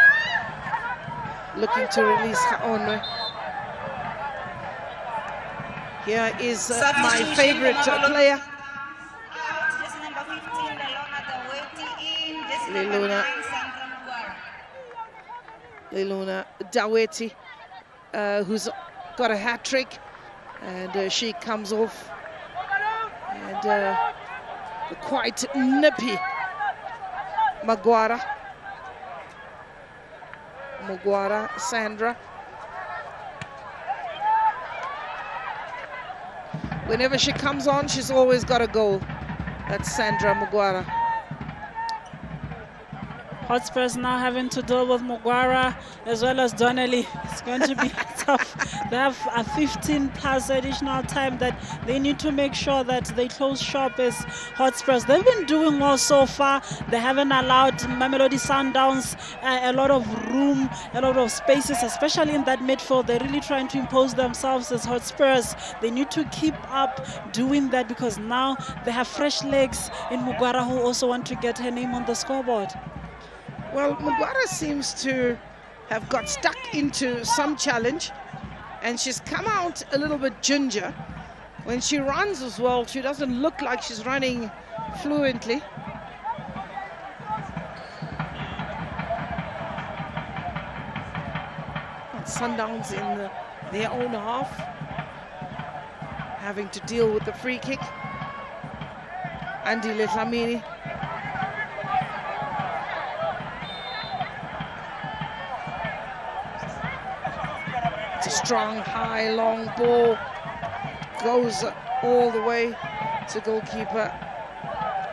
looking to release Haonwe. Here is my favorite player, Liluna Daweti, who's got a hat-trick, and she comes off, and the quite nippy Magwara Sandra. Whenever she comes on, she's always got a goal. That's Sandra Mugwara. Hotspurs now having to deal with Mugwara as well as Donnelly. It's going to be tough. They have a 15+ additional time that they need to make sure that they close shop as Hotspurs. They've been doing well so far. They haven't allowed Mamelodi Sundowns a lot of room, a lot of spaces, especially in that midfield. They're really trying to impose themselves as Hotspurs. They need to keep up doing that because now they have fresh legs in Mugwara who also want to get her name on the scoreboard. Well, Mugwara seems to have got stuck into some challenge, and she's come out a little bit ginger. When she runs as well, she doesn't look like she's running fluently. And Sundowns in their own half, having to deal with the free kick. Andy Letlamini. Strong, high, long ball goes all the way to goalkeeper.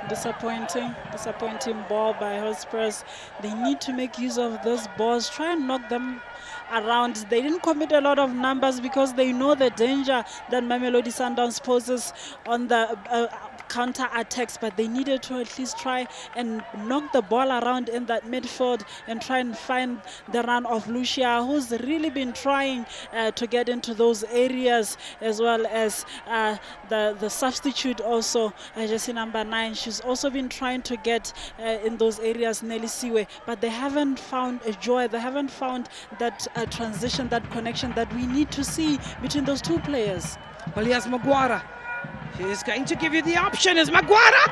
Disappointing ball by Hotspurs. They need to make use of those balls, try and knock them around. They didn't commit a lot of numbers because they know the danger that Mamelodi Sundowns poses on the counter attacks, but they needed to at least try and knock the ball around in that midfield and try and find the run of Lucia, who's really been trying to get into those areas, as well as the substitute also, Jesse number 9. She's also been trying to get in those areas, Nelisiwe, but they haven't found a joy. They haven't found that transition, that connection that we need to see between those two players. Well, here's Magwara. She's going to give you the option as Magwara.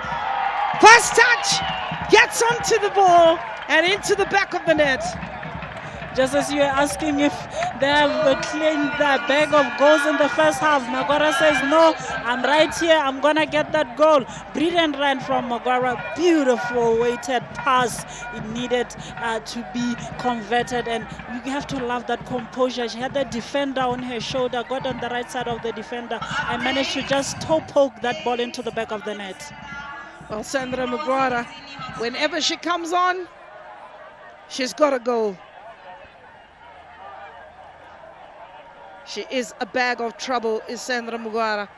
First touch, gets onto the ball and into the back of the net. Just as you were asking if they have claimed that bag of goals in the first half, Magwara says, no, I'm right here, I'm going to get that goal. Brilliant run from Magwara, beautiful weighted pass. It needed to be converted, and you have to love that composure. She had the defender on her shoulder, got on the right side of the defender, and managed to just toe poke that ball into the back of the net. Well, Sandra Magwara, whenever she comes on, she's got a goal. She is a bag of trouble, is Sandra Mugwara.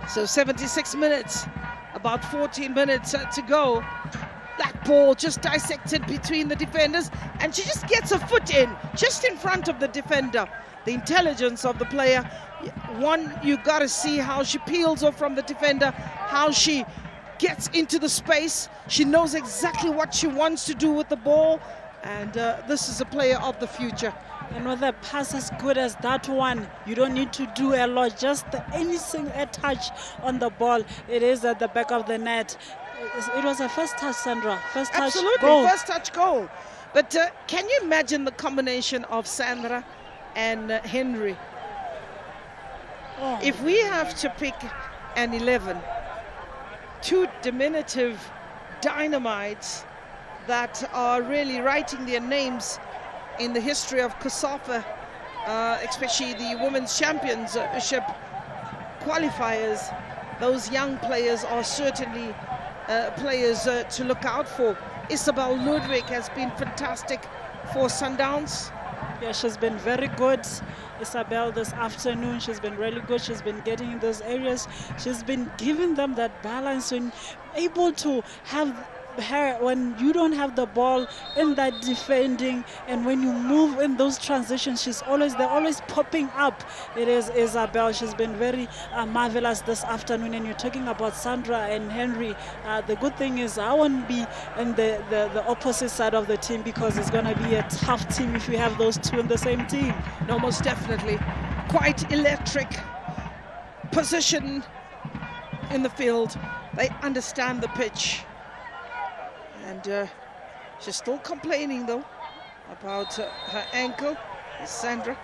So 76 minutes, about 14 minutes to go. That ball just dissected between the defenders, and she just gets her foot in, just in front of the defender. The intelligence of the player. One, you got to see how she peels off from the defender, how she gets into the space. She knows exactly what she wants to do with the ball, and this is a player of the future. And with a pass as good as that one, you don't need to do a lot, just anything, a touch on the ball. It is at the back of the net. It was a first touch, Sandra. First touch goal. First touch goal. But can you imagine the combination of Sandra and Henry? Oh. If we have to pick an 11, two diminutive dynamites that are really writing their names in the history of COSAFA, especially the Women's Championship qualifiers, those young players are certainly players to look out for. Isabel Ludwig has been fantastic for Sundowns. Yeah, she's been very good. Isabel this afternoon, she's been really good. She's been getting in those areas. She's been giving them that balance and able to have her when you don't have the ball in that defending, and when you move in those transitions, they're always popping up. It is Isabel. She's been very marvelous this afternoon. And you're talking about Sandra and Henry. The good thing is I won't be in the opposite side of the team, because it's going to be a tough team if you have those two in the same team. No, most definitely. Quite electric position in the field. They understand the pitch. And she's still complaining, though, about her ankle, Sandra.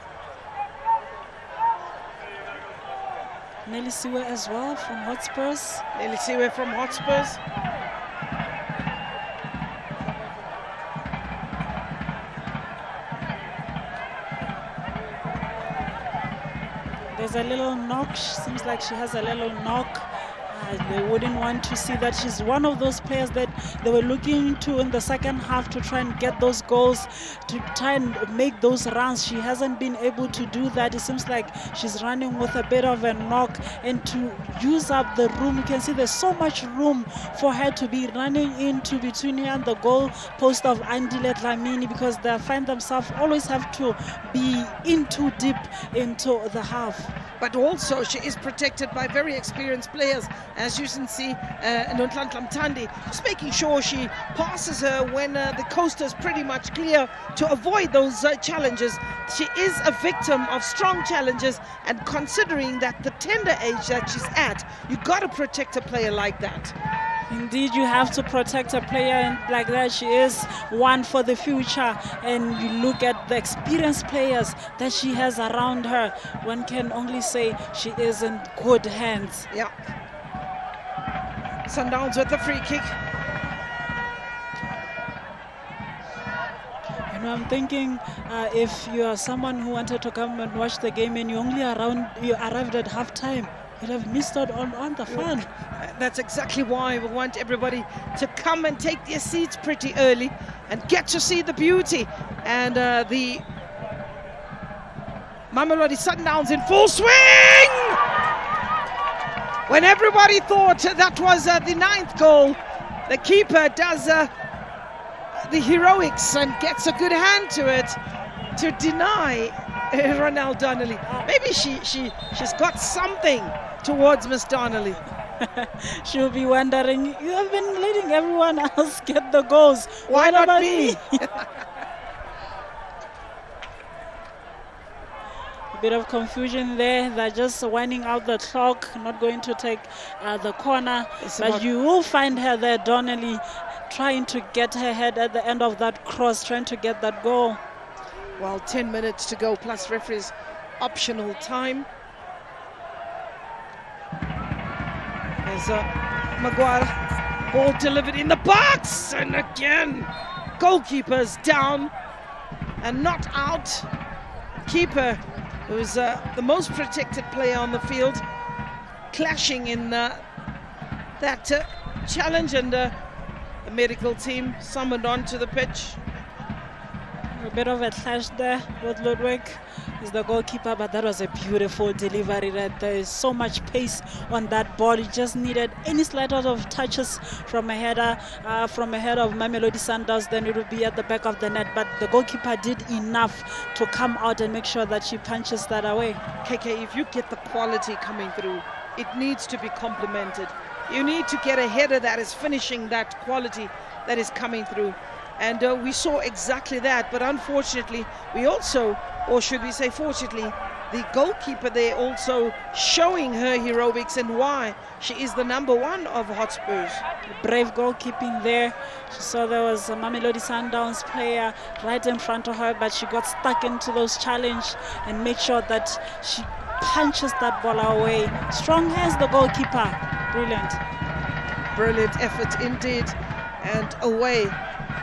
Nelly Siwe as well from Hotspurs. Nelly Siwe from Hotspurs. There's a little knock. Seems like she has a little knock. They wouldn't want to see that. She's one of those players that they were looking to in the second half to try and get those goals, to try and make those runs. She hasn't been able to do that. It seems like she's running with a bit of a knock, and to use up the room, you can see there's so much room for her to be running into between her and the goal post of Andile Dlamini, because they find themselves always have to be in too deep into the half. But also she is protected by very experienced players, as you can see, Nonhlanhla Mthandi, just making sure she passes her when the coast is pretty much clear to avoid those challenges. She is a victim of strong challenges, and considering that the tender age that she's at, you got to protect a player like that. Indeed, you have to protect a player like that. She is one for the future, and you look at the experienced players that she has around her. One can only say she is in good hands. Yeah. Sundowns with the free kick. You know, I'm thinking if you are someone who wanted to come and watch the game and you arrived at halftime, you'd have missed out on the fun. That's exactly why we want everybody to come and take their seats pretty early and get to see the beauty. And the Mamelodi Sundowns in full swing! When everybody thought that was the 9th goal, the keeper does the heroics and gets a good hand to it to deny Ronald Donnelly. Maybe she's got something towards Miss Donnelly. She'll be wondering, you have been letting everyone else get the goals. Why not me? A bit of confusion there. They're just winding out the clock, not going to take the corner. But you will find her there, Donnelly, trying to get her head at the end of that cross, trying to get that goal. Well, 10 minutes to go, plus referee's optional time. There's Maguire, ball delivered in the box, and again, goalkeeper's down and not out. Keeper, who's the most protected player on the field, clashing in that challenge, and the medical team summoned onto the pitch. bit of a clash there with Ludwig as the goalkeeper, but that was a beautiful delivery. That there is so much pace on that ball. It just needed any slight of touches from a header of Mamelodi Sundowns, then it would be at the back of the net. But the goalkeeper did enough to come out and make sure that she punches that away. KK, if you get the quality coming through, it needs to be complemented. You need to get a header that is finishing that quality that is coming through. And we saw exactly that, but unfortunately, we also, or should we say fortunately, the goalkeeper there also showing her heroics and why she is the #1 of Hotspurs. Brave goalkeeping there. She saw there was a Mamelodi Sundowns player right in front of her, but she got stuck into those challenges and made sure that she punches that ball away. Strong hands, the goalkeeper. Brilliant. Brilliant effort indeed. And away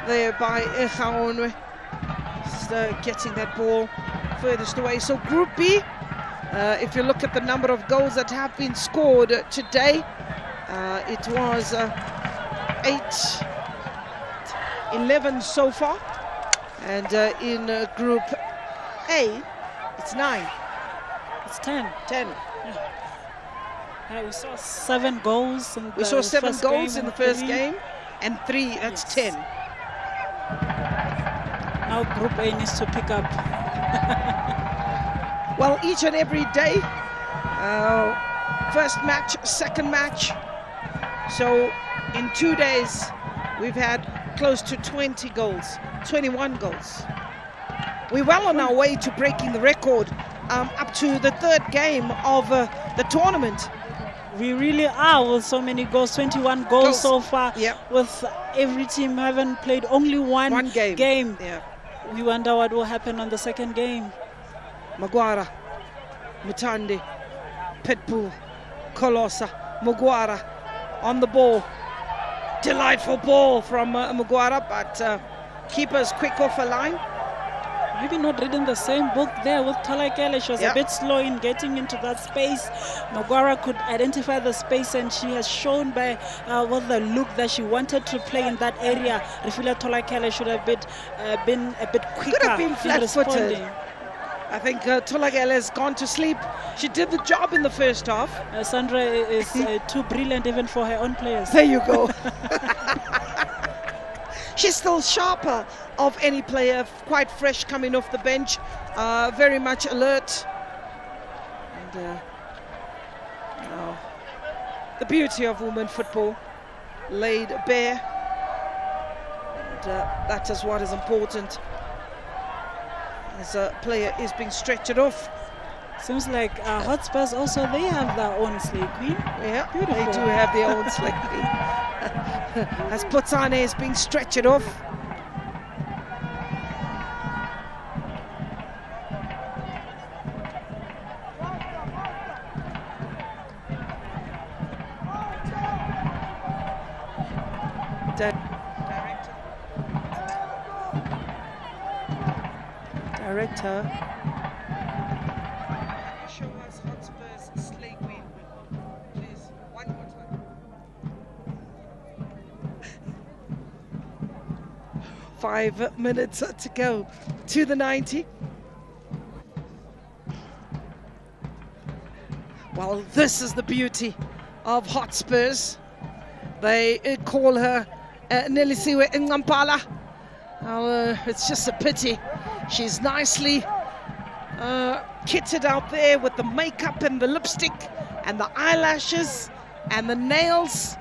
there by Gaborone, getting that ball furthest away. So Group B, if you look at the number of goals that have been scored today, it was 11 so far. And in Group A, it's 9. It's 10. 10. Yeah, we saw 7 goals. We saw 7 goals in the first game, and 3, that's 10. Now Group A needs to pick up. Well, each and every day, first match, second match. So in 2 days, we've had close to 20 goals, 21 goals. We're well on our way to breaking the record up to the 3rd game of the tournament. We really are, with so many goals, 21 goals so far. Yep. With every team having played only one game. Yeah. We wonder what will happen on the second game. Magwara, Mutande, Pitbull, Kolosa, Magwara on the ball. Delightful ball from Magwara, but keeper's quick off a line. Maybe not reading the same book there with Tolakele. She was a bit slow in getting into that space. Magwara could identify the space, and she has shown by with the look that she wanted to play in that area. Refila Tolakele should have been a bit quicker. Could have been flat-footed. I think Tolakele has gone to sleep. She did the job in the first half. Sandra is too brilliant even for her own players. There you go. She's still sharper of any player, quite fresh coming off the bench, very much alert. And the beauty of women football laid bare. And that is what is important. As a player is being stretched off. Seems like Hotspurs also, they have their own slay queen. Yeah, beautiful. They do have their own slay queen. As Potsane is being stretched off. Director. Show us Hotspurs slay queen. Please, one more time. 5 minutes to go to the 90. Well, this is the beauty of Hotspurs. They call her Nelisiwe Ngampala. It's just a pity. She's nicely kitted out there with the makeup and the lipstick and the eyelashes and the nails.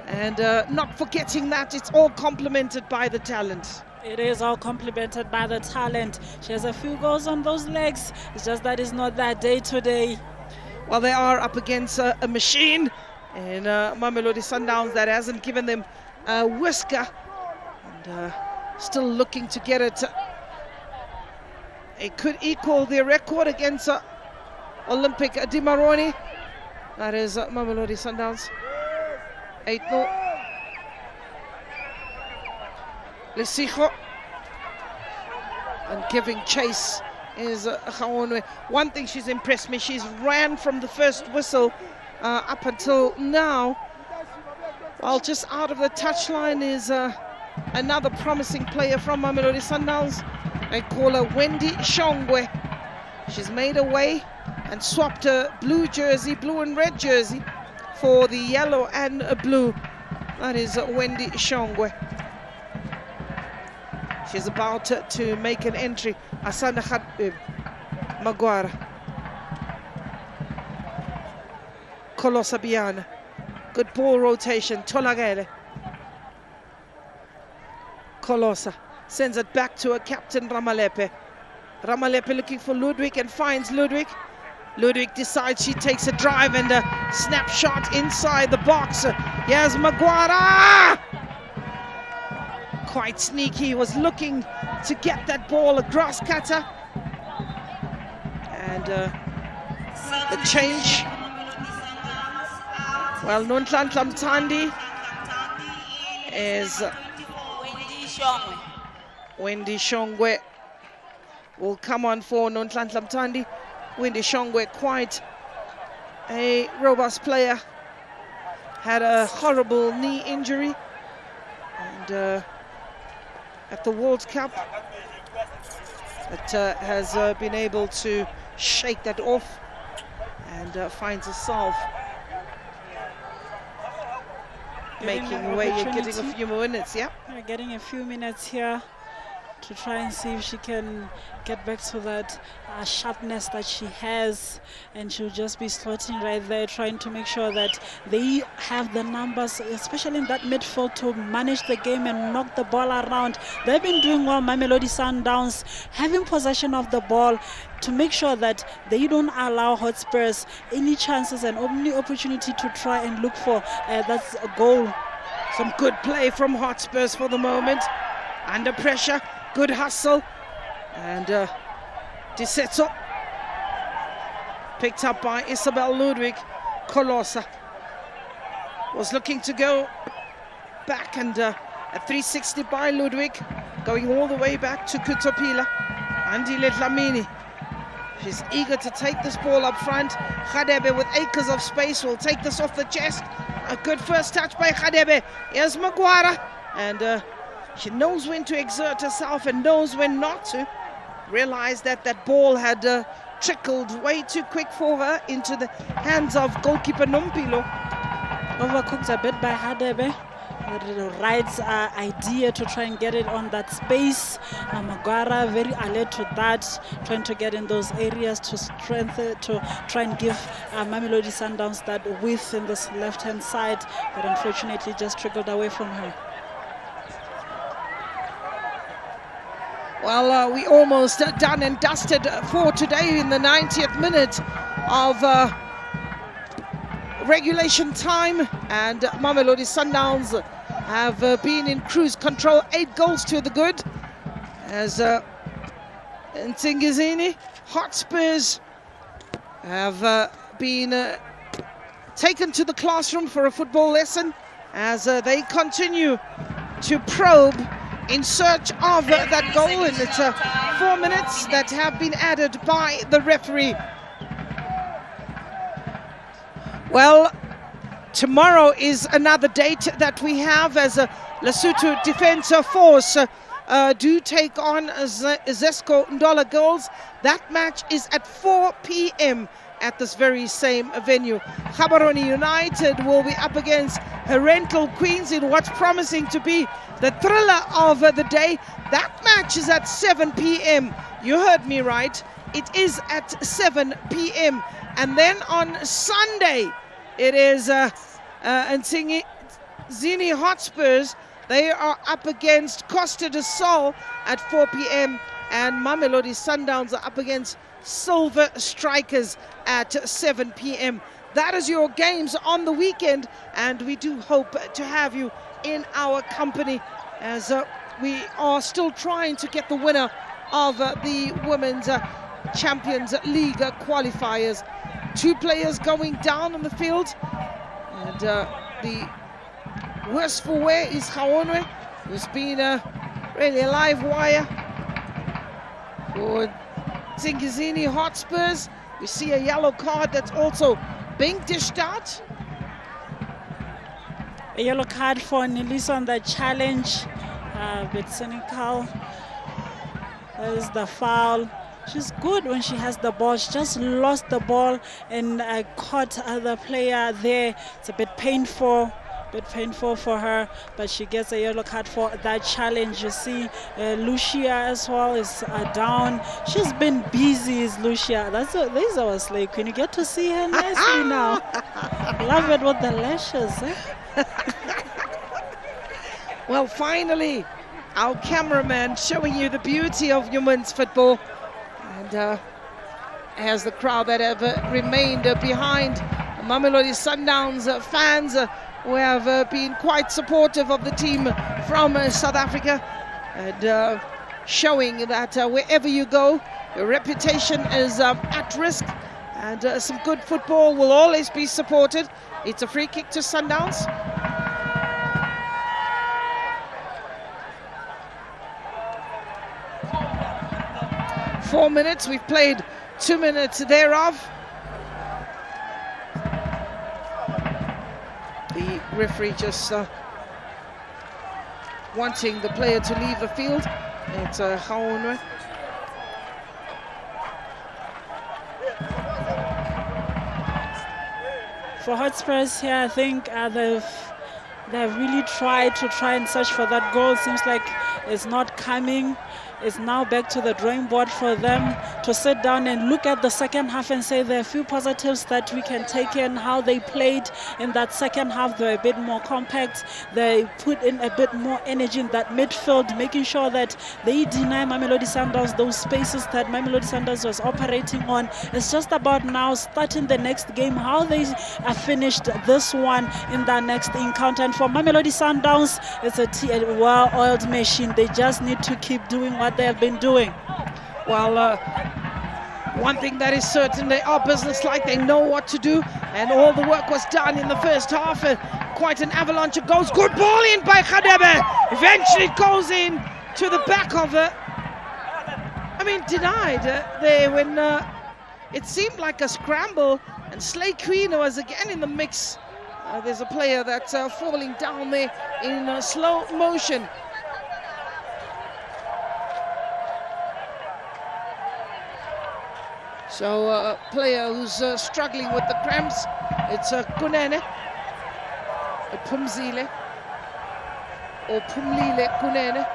And not forgetting that it's all complemented by the talent. It is all complemented by the talent. She has a few goals on those legs. It's just that it's not that day to day. Well, they are up against a machine in Mamelodi Sundowns that hasn't given them a whisker. And still looking to get it. It could equal their record against Olympic Gaborone. That is Mamelodi Sundowns. 8-0. Lesijo. And giving chase is Gaborone. One thing she's impressed me, she's ran from the first whistle up until now. While just out of the touchline is another promising player from Mamelodi Sundowns. I call her Wendy Shongwe. She's made her way and swapped her blue jersey, blue and red jersey, for the yellow and blue. That is Wendy Shongwe. She's about to make an entry. Asanda Magwara. Kolosa Biana. Good ball rotation. Tolagele. Kolosa sends it back to her captain Ramalepe. Ramalepe looking for Ludwig and finds Ludwig. Ludwig decides she takes a drive and a snapshot inside the box. Here's Magwara! Quite sneaky, was looking to get that ball, a grass cutter. And the change. Well, Nonhlanhla Mthandi is Wendy Shongwe will come on for Nonhlanhla Mthandi. Wendy Shongwe, quite a robust player, had a horrible knee injury, and at the World Cup that has been able to shake that off and finds herself making way, getting a few minutes. Yeah, getting a few minutes here to try and see if she can get back to that sharpness that she has, and she'll just be slotting right there, trying to make sure that they have the numbers, especially in that midfield, to manage the game and knock the ball around. They've been doing well, Mamelodi Sundowns, having possession of the ball to make sure that they don't allow Hotspurs any chances and any opportunity to try and look for that's a goal. Some good play from Hotspurs for the moment. Under pressure, good hustle, and Disetso picked up by Isabel Ludwig. Kolosa was looking to go back, and a 360 by Ludwig, going all the way back to Kutopila. Andile Dlamini, she's eager to take this ball up front. Khadebe with acres of space will take this off the chest. A good first touch by Khadebe. Here's Magwara, and she knows when to exert herself and knows when not to. Realized that that ball had trickled way too quick for her into the hands of goalkeeper Nompilo. Overcooked a bit by Khadebe. The right idea to try and get it on that space. Magwara very alert to that, trying to get in those areas to strengthen, to try and give Mamelodi Sundowns that width in this left-hand side, but unfortunately just trickled away from her. Well, we almost done and dusted for today in the 90th minute of regulation time, and Mamelodi Sundowns have been in cruise control, 8 goals to the good, as Nsingizini Hotspurs have been taken to the classroom for a football lesson as they continue to probe in search of that goal, and it's 4 minutes that have been added by the referee. Well, tomorrow is another date that we have as a Lesotho Defence Force do take on Zesco Ndola Girls. That match is at 4 p.m. at this very same venue. Gaborone United will be up against Rental Queens in what's promising to be the thriller of the day. That match is at 7 p.m. You heard me right. It is at 7 p.m. And then on Sunday, it is Nsingizini Hotspurs. They are up against Costa do Sol at 4 p.m. And Mamelodi Sundowns are up against Silver Strikers at 7 p.m. That is your games on the weekend, and we do hope to have you in our company as we are still trying to get the winner of the Women's Champions League qualifiers. 2 players going down on the field, and the worst for wear is Gaborone, who's been really a live wire for Nsingizini Hotspurs. We see a yellow card that's also being dished out. A yellow card for Nelisa on that challenge. A bit cynical. There's the foul. She's good when she has the ball. She just lost the ball and caught the player there. It's a bit painful for her, but she gets a yellow card for that challenge. You see Lucia as well is down. She's been busy, is Lucia. There's our slave queen. You get to see her nicely now. Love it with the lashes. Well, finally, our cameraman showing you the beauty of women's football. And as the crowd that have remained behind Mamelodi Sundowns fans who have been quite supportive of the team from South Africa, and showing that wherever you go, your reputation is at risk, and some good football will always be supported. It's a free kick to Sundowns. Four minutes, we've played 2 minutes thereof. The referee just wanting the player to leave the field. It's Gaborone. For Hotspurs here, I think they've really tried and search for that goal. Seems like it's not coming. It's now back to the drawing board for them to sit down and look at the second half and say there are a few positives that we can take in. How they played in that second half, they were a bit more compact. They put in a bit more energy in that midfield, making sure that they deny Mamelodi Sundowns those spaces that Mamelodi Sundowns was operating on. It's just about now starting the next game, how they finished this one in that next encounter. And for Mamelodi Sundowns, it's a well-oiled machine. They just need to keep doing what they have been doing. Well, one thing that is certain, they are business-like. They know what to do, and all the work was done in the first half. Quite an avalanche of goals. Good ball in by Khadebe. Eventually it goes in to the back of her. Denied there when it seemed like a scramble, and Slay Queen was again in the mix. There's a player that's falling down there in slow motion. So a player who's struggling with the cramps, it's Kunene, Pumzile, or Pumlile Kunene.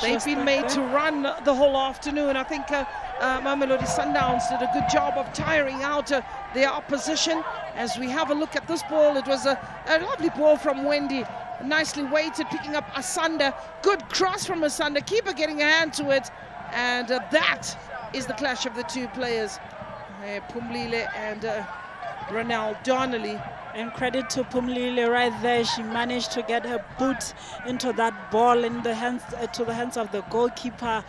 They've been made to run the whole afternoon. I think Mamelodi Sundowns did a good job of tiring out their opposition. As we have a look at this ball, it was a lovely ball from Wendy. Nicely weighted, picking up Asanda. Good cross from Asanda. Keeper getting a hand to it. And that is the clash of the two players, Pumlile and Ronald Donnelly. And credit to Pumlile right there. She managed to get her boot into that ball in the hands to the hands of the goalkeeper.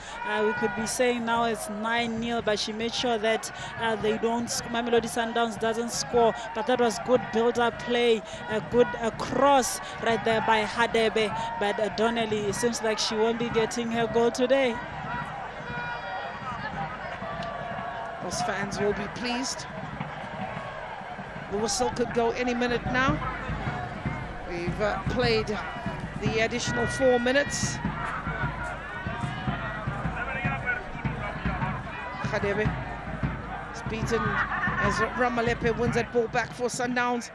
We could be saying now it's 9-0, but she made sure that Mamelodi Sundowns doesn't score. But that was good build-up play, a good cross right there by Hadebe. But Donnelly, it seems like she won't be getting her goal today. Those fans will be pleased. The whistle could go any minute now. We've played the additional 4 minutes. Khadebe is beaten as Ramalepe wins that ball back for Sundowns.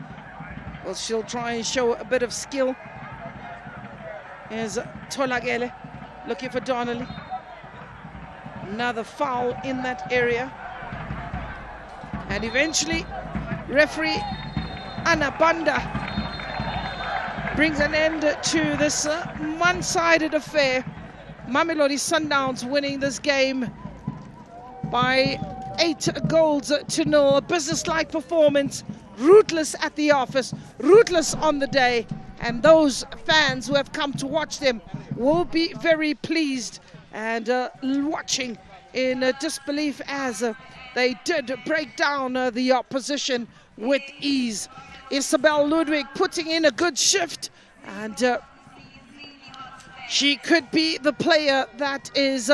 Well, she'll try and show a bit of skill. Here's Tolagele looking for Donnelly. Another foul in that area. And eventually, referee Anna Banda brings an end to this one-sided affair. Mamelodi Sundowns winning this game by 8 goals to 0. A business-like performance, ruthless at the office, ruthless on the day. And those fans who have come to watch them will be very pleased and watching in disbelief as they did break down the opposition with ease. Isabel Ludwig putting in a good shift, and she could be the player that is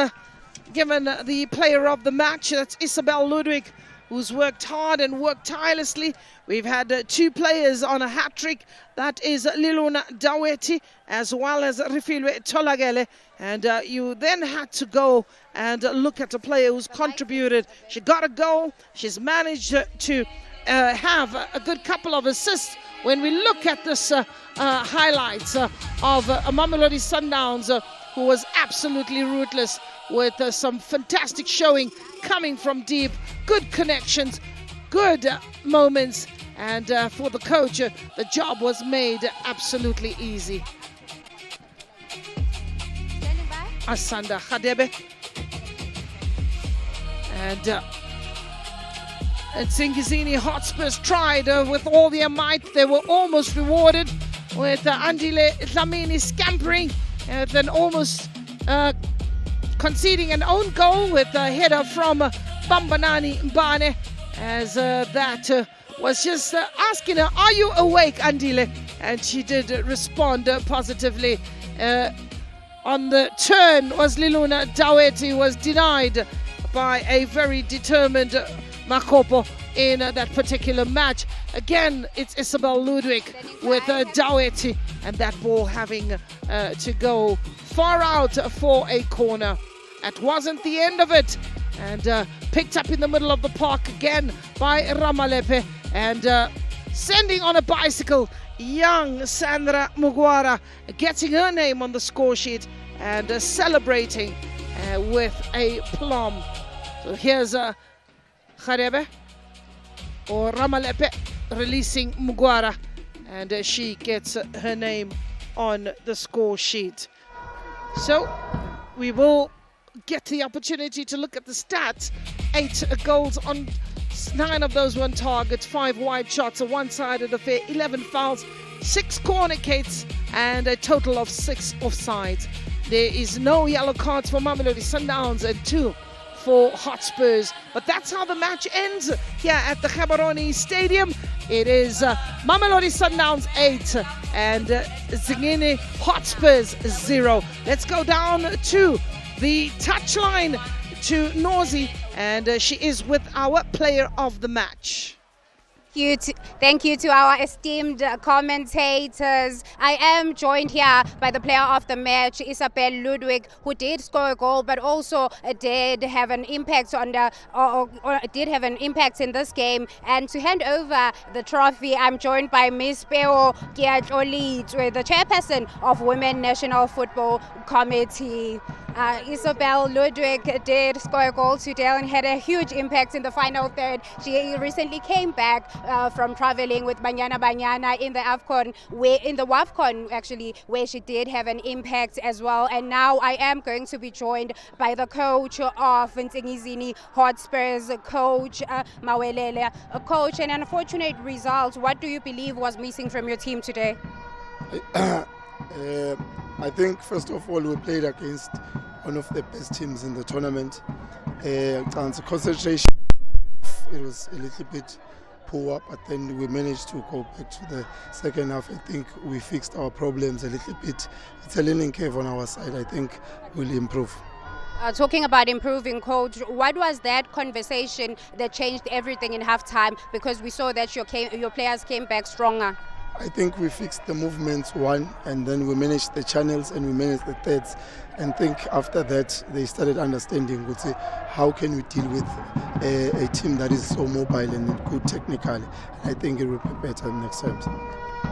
given the player of the match. That's Isabel Ludwig, who's worked hard and worked tirelessly. We've had 2 players on a hat-trick. That is Liluna Daweti as well as Rifilwe Tolagele. And you then had to go and look at a player who's contributed. She got a goal. She's managed to have a good couple of assists. When we look at this highlights of Mamelodi Sundowns, who was absolutely ruthless with some fantastic showing coming from deep, good connections, good moments, and for the coach, the job was made absolutely easy. Asanda Khadebe and Nsingizini Hotspurs tried with all their might. They were almost rewarded with Andile Dlamini scampering and then almost conceding an own goal with a header from Bambanani Mbane, as that was just asking her, are you awake, Andile? And she did respond positively. On the turn was Liluna Daweti, was denied by a very determined Makopo in that particular match. Again, it's Isabel Ludwig with Daweti, and that ball having to go far out for a corner. That wasn't the end of it, and picked up in the middle of the park again by Ramalepe, and sending on a bicycle young Sandra Mugwara, getting her name on the score sheet and celebrating with a plum. So here's Kharebe or Ramalepe releasing Mugwara, and she gets her name on the score sheet. So we will get the opportunity to look at the stats. 8 goals on 9 of those on target, 5 wide shots on one side of the fair, 11 fouls, 6 corner kicks, and a total of 6 offsides. There is no yellow cards for Mamelodi Sundowns and 2 for Hotspurs. But that's how the match ends here at the Gaborone Stadium. It is Mamelodi Sundowns 8 and Nsingizini Hotspurs 0. Let's go down to the touchline to Nozi, and she is with our player of the match. Thank you to our esteemed commentators. I am joined here by the player of the match, Isabel Ludwig, who did score a goal, but also did have an impact on the, did have an impact in this game. And to hand over the trophy, I'm joined by Ms. Peo Kiatlolitwe, the chairperson of Women National Football Committee. Isabel Ludwig did score a goal today and had a huge impact in the final third. She recently came back from traveling with Banyana in the AFCON, in the WAFCON actually, where she did have an impact as well. And now I am going to be joined by the coach of Nsingizini Hotspurs, Coach Mawelele. Coach, an unfortunate result. What do you believe was missing from your team today? I think first of all we played against one of the best teams in the tournament. Concentration, it was a little bit poor, but then we managed to go back to the second half. I think we fixed our problems a little bit. It's a learning curve on our side. I think we'll improve. Talking about improving, Coach, what was that conversation that changed everything in halftime? Because we saw that your players came back stronger. I think we fixed the movements one, and then we managed the channels and we managed the thirds. And think after that they started understanding, would say, how can we deal with a team that is so mobile and good technically. And I think it will be better next time.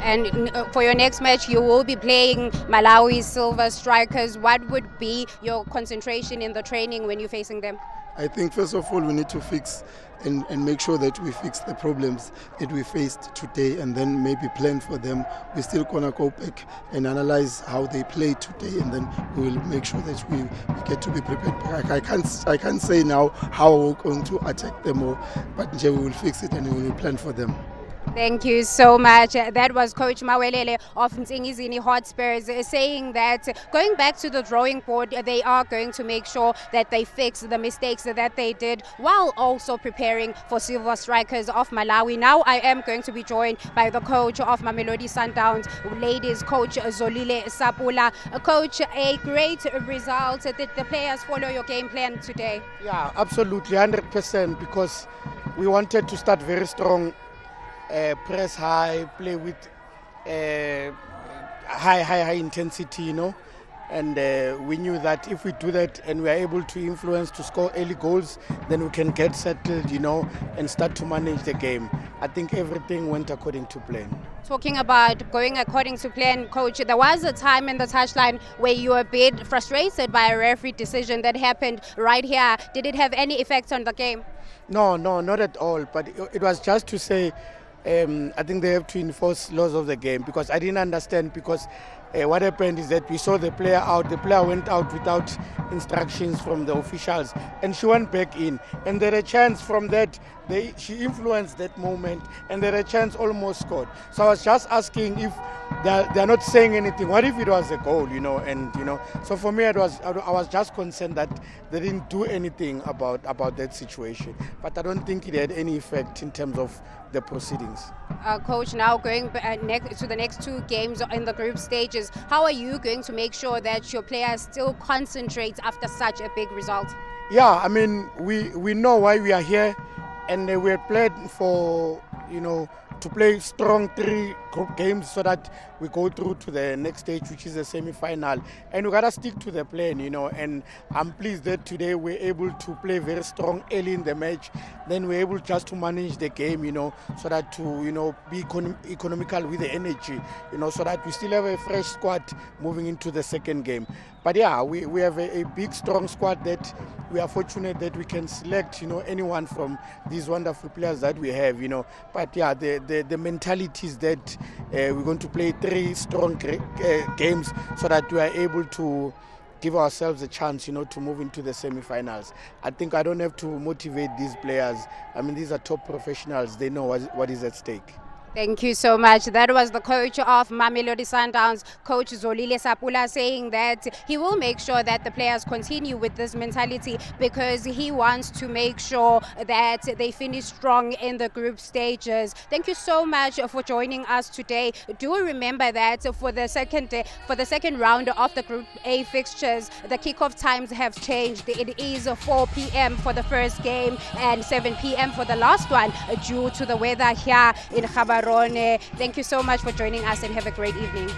And for your next match, you will be playing Malawi Silver Strikers. What would be your concentration in the training when you're facing them? I think first of all we need to fix and make sure that we fix the problems that we faced today, and then maybe plan for them. We're still gonna go back and analyze how they played today, and then we will make sure that we get to be prepared. I can't say now how we're going to attack them, but we will fix it and we will plan for them. Thank you so much. That was Coach Mawelele of Nsingizini Hotspurs saying that going back to the drawing board, they are going to make sure that they fix the mistakes that they did while also preparing for Silver Strikers of Malawi. Now I am going to be joined by the coach of Mamelodi Sundowns, ladies coach Zolile Sapula. Coach, a great result. Did the players follow your game plan today? Yeah, absolutely, 100%, because we wanted to start very strong. Press high, play with high intensity, you know, and we knew that if we do that and we are able to influence to score early goals, then we can get settled, you know, and start to manage the game. I think everything went according to plan. Talking about going according to plan, Coach, there was a time in the touchline where you were a bit frustrated by a referee decision that happened right here. Did it have any effect on the game? No, not at all, but it was just to say I think they have to enforce laws of the game, because I didn't understand, because what happened is that we saw the player out. The player went out without instructions from the officials, and she went back in. And there a chance from that, she influenced that moment, and there a chance almost scored. So I was just asking if they're not saying anything. What if it was a goal, you know? And you know, so for me, I was just concerned that they didn't do anything about that situation. But I don't think it had any effect in terms of the proceedings. Coach, now going to the next two games in the group stages, how are you going to make sure that your players still concentrate after such a big result? Yeah, I mean, we know why we are here, and we are played for, you know, to play strong 3 group games so that we go through to the next stage, which is the semi-final. And we gotta stick to the plan, you know. And I'm pleased that today we're able to play very strong early in the match. Then we're able just to manage the game, you know, so that to, you know, be economical with the energy, you know, so that we still have a fresh squad moving into the second game. But yeah, we have a big, strong squad that we are fortunate that we can select, you know, anyone from these wonderful players that we have, you know. But yeah, the mentality is that we're going to play 3 strong games so that we are able to give ourselves a chance, you know, to move into the semi-finals. I think I don't have to motivate these players. I mean, these are top professionals. They know what is at stake. Thank you so much. That was the coach of Mamelodi Sundowns, Coach Zolile Sapula, saying that he will make sure that the players continue with this mentality, because he wants to make sure that they finish strong in the group stages. Thank you so much for joining us today. Do remember that for the second round of the Group A fixtures, the kickoff times have changed. It is 4 p.m. for the first game and 7 p.m. for the last one due to the weather here in Gaborone. Thank you so much for joining us, and have a great evening.